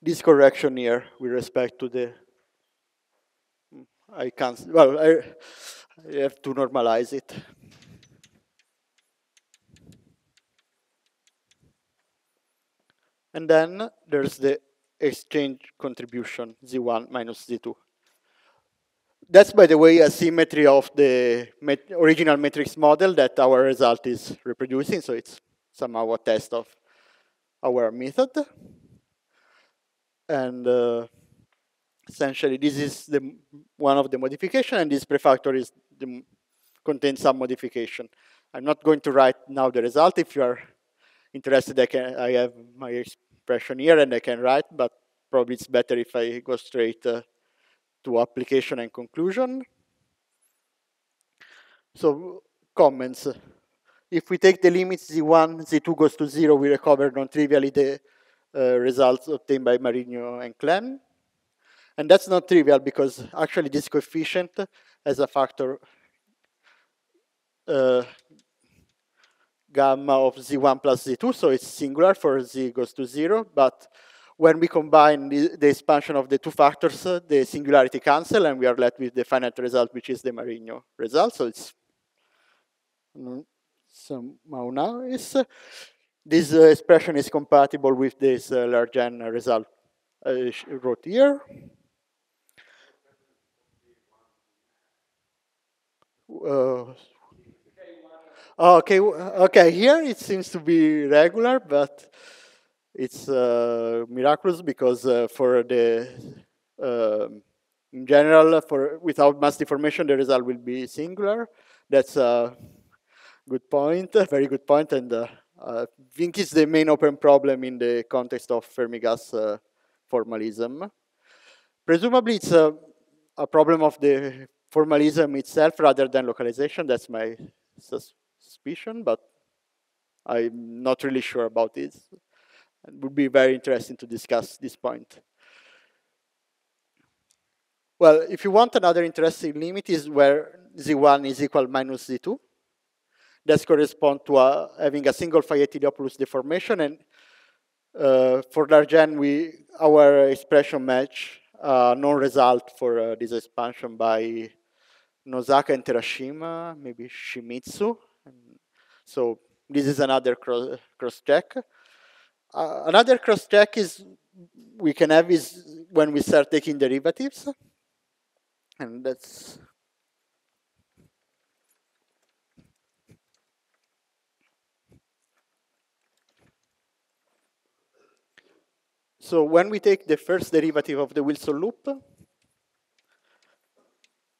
this correction here with respect to the, I can't, well, I have to normalize it. And then there's the exchange contribution, Z1 minus Z2. That's, by the way, a symmetry of the original matrix model that our result is reproducing, so it's somehow a test of our method. And essentially, this is one of the modifications, and this prefactor contains some modification. I'm not going to write now the result. If you are interested, I have my expression here, and I can write, but probably it's better if I go straight to application and conclusion. So comments. If we take the limits Z1, Z2 goes to 0, we recover non-trivially the results obtained by Marigno and Klein. And that's not trivial because actually this coefficient has a factor gamma of Z1 plus Z2, so it's singular for Z goes to 0, but when we combine the expansion of the two factors, the singularity cancel, and we are left with the finite result, which is the Marigno result. So it's somehow nice. This expression is compatible with this large N result I wrote here. Uh, okay, okay. Here it seems to be regular, but it's miraculous because for the in general, for without mass deformation, the result will be singular. That's a good point, a very good point, and I think it's the main open problem in the context of Fermi gas formalism. Presumably, it's a problem of the formalism itself rather than localization. That's my suspicion, but I'm not really sure about this. It would be very interesting to discuss this point. Well, if you want another interesting limit is where Z1 is equal minus Z2. That corresponds to having a single phi Heliopolis deformation. And for large n, our expression match known result for this expansion by Nosaka and Terashima, maybe Shimizu. So this is another cross check. Another cross check is we can have is when we start taking derivatives, and that's so when we take the first derivative of the Wilson loop,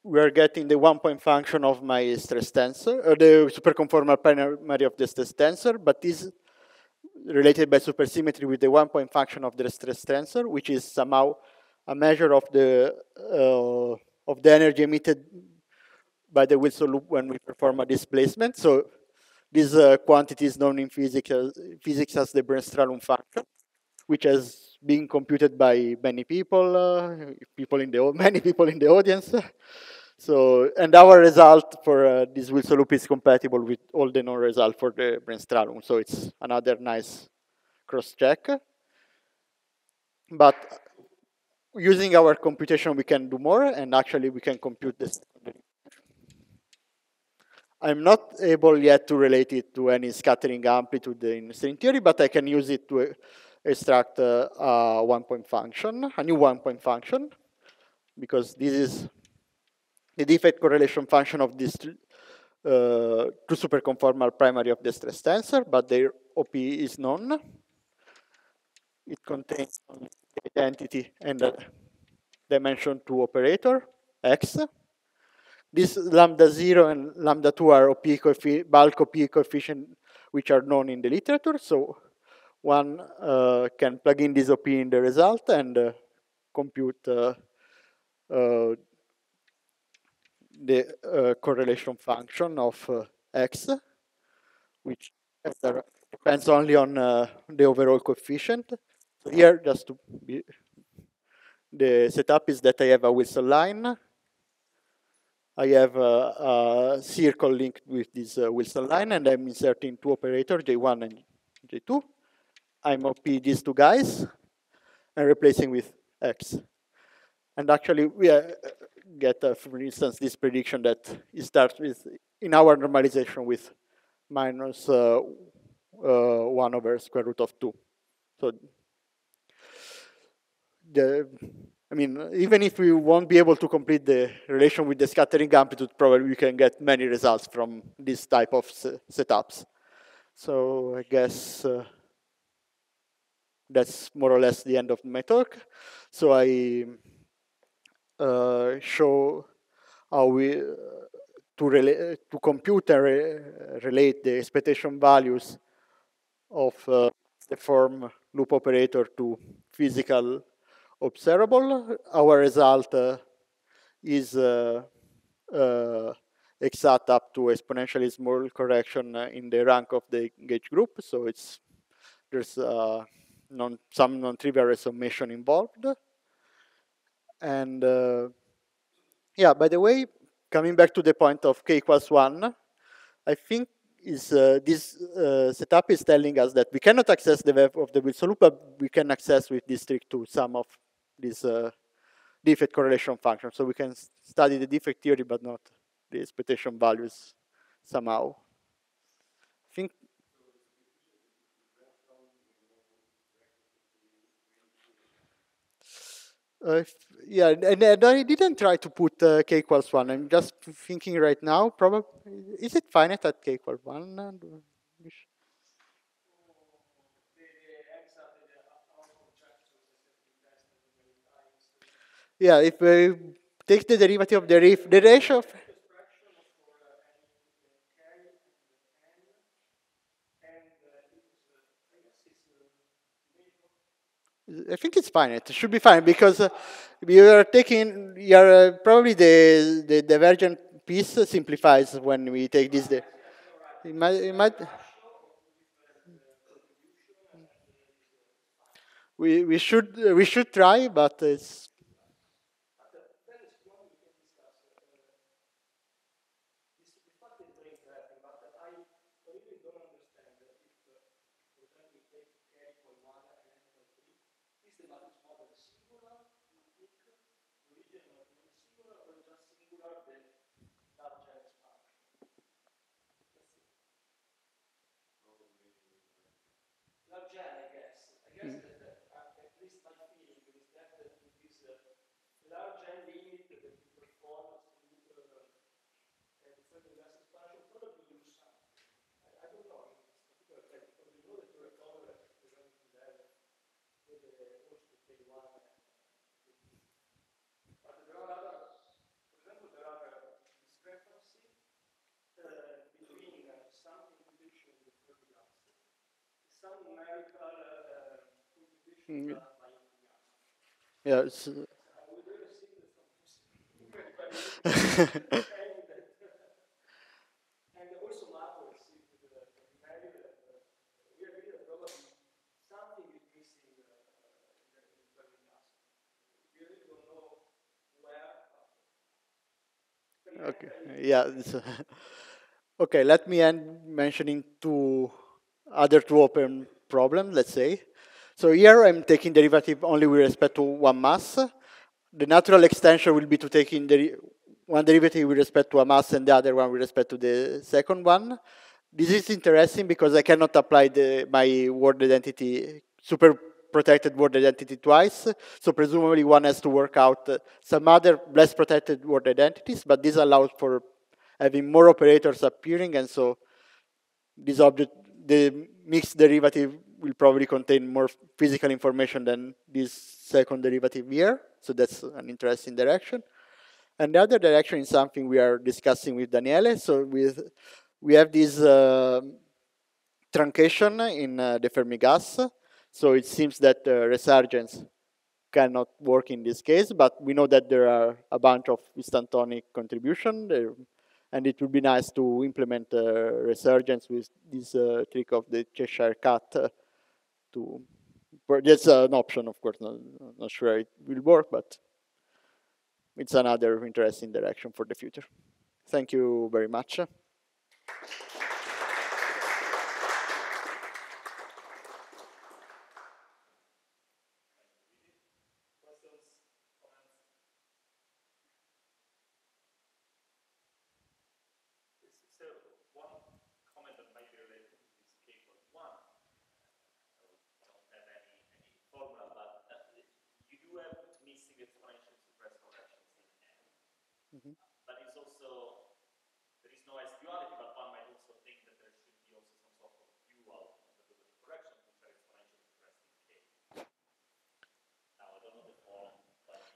we are getting the 1-point function of my stress tensor, or the superconformal primary of the stress tensor, but is related by supersymmetry with the 1-point function of the stress tensor, which is somehow a measure of the energy emitted by the Wilson loop when we perform a displacement. So this quantity is known in physics as the Bremsstrahlung function, which has been computed by many people, many people in the audience. So, and our result for this Wilson loop is compatible with all the known results for the Bremsstrahlung. So it's another nice cross-check. But using our computation, we can do more, and actually we can compute this. I'm not able yet to relate it to any scattering amplitude in string theory, but I can use it to extract a 1-point function, a new 1-point function, because this is the defect correlation function of this two superconformal primary of the stress tensor, but their OP is known. It contains the identity and the dimension 2 operator, X. This lambda 0 and lambda 2 are bulk OP coefficient which are known in the literature. So one can plug in this OP in the result and compute the correlation function of X, which depends only on the overall coefficient. So here, just to be, the setup is that I have a Wilson line. I have a circle linked with this Wilson line, and I'm inserting two operators, J1 and J2. I'm OP these two guys and replacing with X. And actually, we get, for instance, this prediction that it starts with, in our normalization, with minus 1 over square root of 2. So I mean, even if we won't be able to complete the relation with the scattering amplitude, probably we can get many results from this type of setups. So I guess that's more or less the end of my talk. So I show how we to compute and relate the expectation values of the form loop operator to physical observable. Our result is exact up to exponentially small correction in the rank of the gauge group. So there's some non-trivial resummation involved. And yeah, by the way, coming back to the point of k equals 1, I think this setup is telling us that we cannot access the web of the Wilson loop, but we can access with this trick to some of these defect correlation functions. So we can study the defect theory, but not the expectation values somehow. I think If- yeah, and I didn't try to put k equals 1. I'm just thinking right now, probably, is it finite at k equals 1? Yeah, if we take the derivative of the ratio of, I think it's fine. It should be fine because probably the divergent piece simplifies when we take this. It might we should try, but it's mm, yeah. Okay. Yeah. Okay. Let me end mentioning two open problems. Let's say. So here I'm taking derivative only with respect to one mass. The natural extension will be to take in one derivative with respect to a mass and the other one with respect to the second one. This is interesting because I cannot apply my word identity, super protected word identity twice. So presumably one has to work out some other less protected word identities, but this allows for having more operators appearing, and so this object, the mixed derivative will probably contain more physical information than this second derivative here. So that's an interesting direction. And the other direction is something we are discussing with Daniele. So we have this truncation in the Fermi gas. So it seems that resurgence cannot work in this case, but we know that there are a bunch of instantonic contribution there, and it would be nice to implement resurgence with this trick of the Cheshire cat to. That's an option, of course. Not sure it will work, but it's another interesting direction for the future. Thank you very much. Mhm.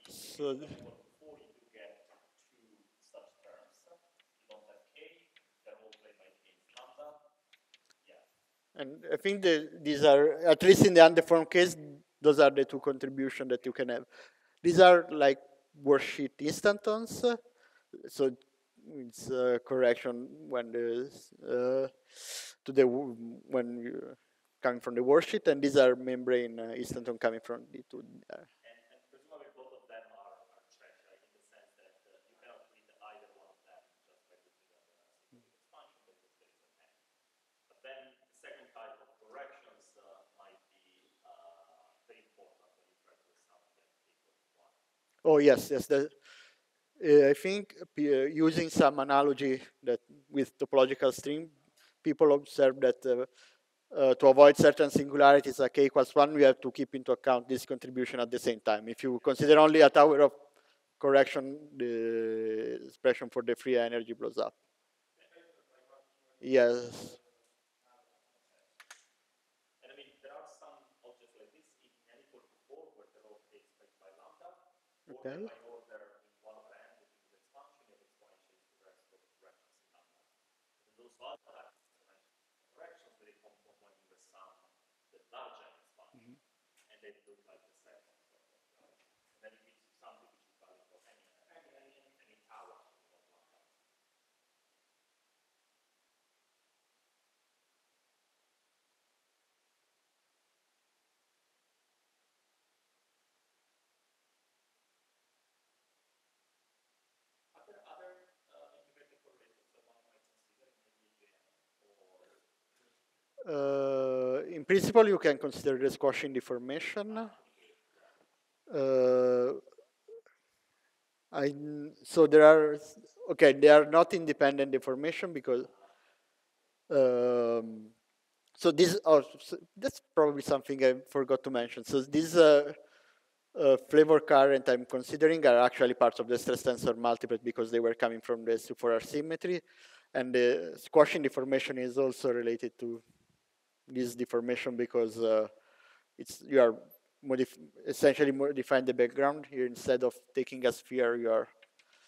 So, and I think these are, at least in the undeformed case, those are the two contributions that you can have. These are like worksheet instantons. So it's a correction when there's when you coming from the worksheet, and these are membrane instanton coming from the two. Oh yes, yes. I think using some analogy that with topological string, people observe that to avoid certain singularities like k equals 1, we have to keep into account this contribution at the same time. If you consider only a tower of correction, the expression for the free energy blows up. Yes. Okay. In principle, you can consider the squashing deformation. Uh, so there are, okay, they are not independent deformation because, um, so this, oh, so that's probably something I forgot to mention. So these flavor current I'm considering are actually parts of the stress tensor multiplet because they were coming from the S4R symmetry. And the squashing deformation is also related to this deformation because you are essentially modifying the background here. Instead of taking a sphere, you are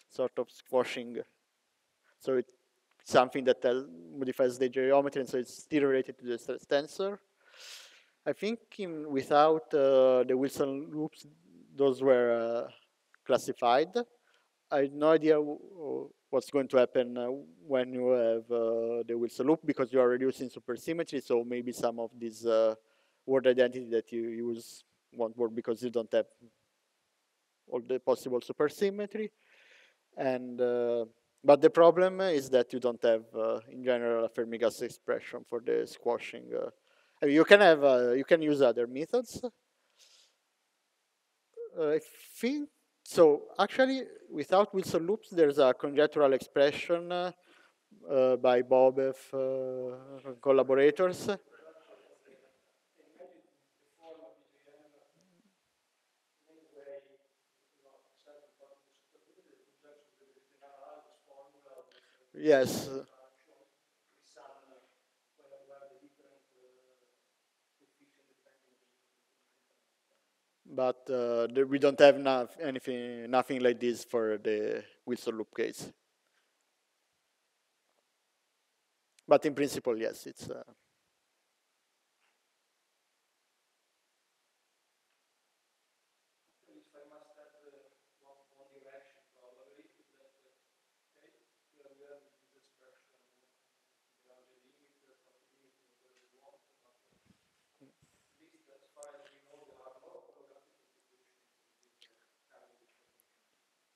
sort of squashing. So it's something that modifies the geometry, and so it's still related to the stress tensor. I think without the Wilson loops, those were classified. I have no idea what's going to happen when you have the Wilson loop because you are reducing supersymmetry. So maybe some of these word identity that you use won't work because you don't have all the possible supersymmetry. And but the problem is that you don't have, in general, a Fermi gas expression for the squashing. I mean, you can have, you can use other methods. I think so. Actually, without Wilson loops, there's a conjectural expression by Bobev collaborators. Yes, but we don't have nothing like this for the Wilson loop case. But in principle, yes, it's.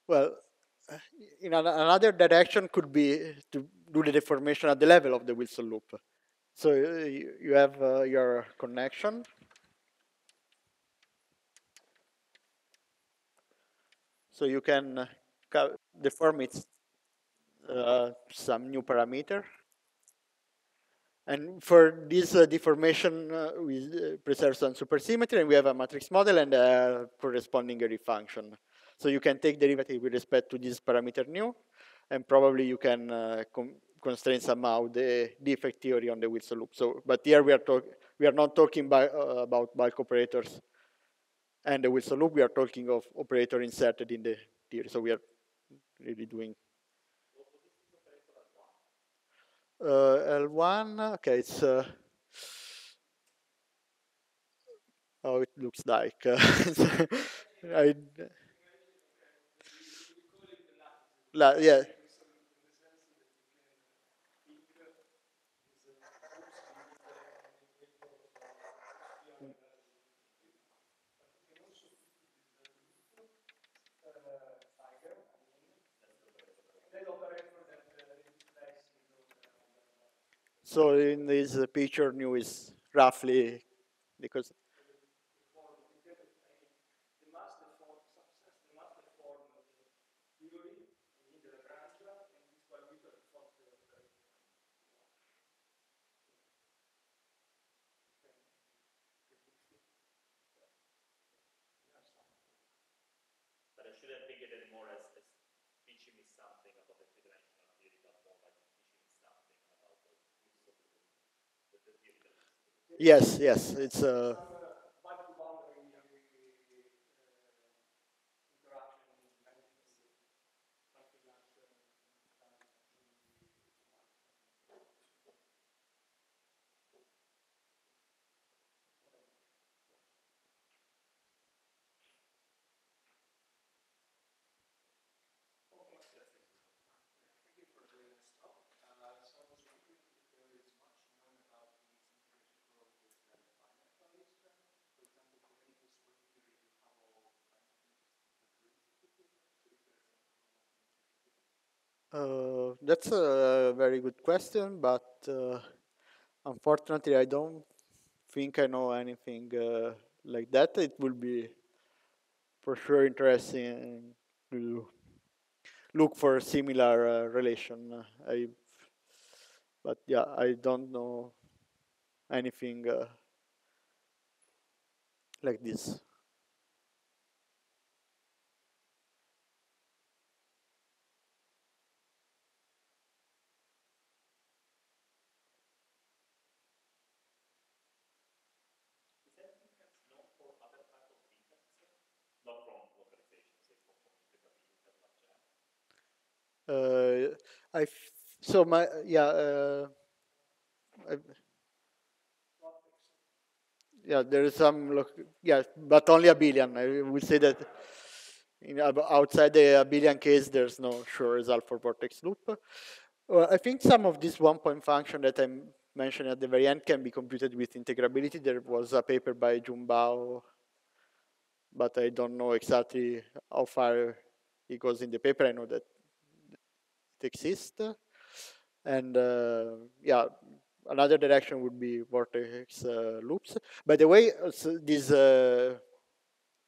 Well, in another direction could be to do the deformation at the level of the Wilson loop. So you have your connection. So you can deform it some new parameter. And for this deformation, we preserve some supersymmetry, and we have a matrix model and a corresponding Airy function. So you can take derivative with respect to this parameter nu, and probably you can constrain somehow the defect theory on the Wilson loop. So, but here we are not talking about bulk operators and the Wilson loop. We are talking of operator inserted in the theory. So we are really doing L1. Okay, it's how it looks like. I, yeah. So in this picture, nu is roughly because. Yes, yes, it's that's a very good question, but unfortunately, I don't think I know anything like that. It will be for sure interesting to look for a similar relation. But yeah, I don't know anything like this. Uh, I f- so my yeah I, yeah there is some yeah, but only a billion. I would say that outside the abelian case, there's no sure result for vortex loop. I think some of this one-point function that I mentioned at the very end can be computed with integrability. There was a paper by Jumbao, but I don't know exactly how far it goes in the paper. I know that it exists. And yeah, another direction would be vortex loops. By the way, this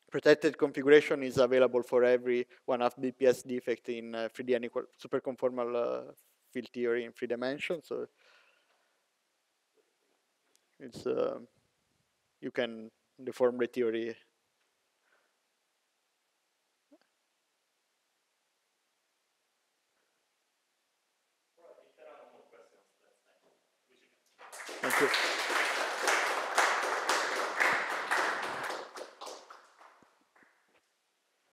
protected configuration is available for every one-half BPS defect in 3D unequal superconformal field theory in 3 dimensions. So it's you can deform the theory. Thank you.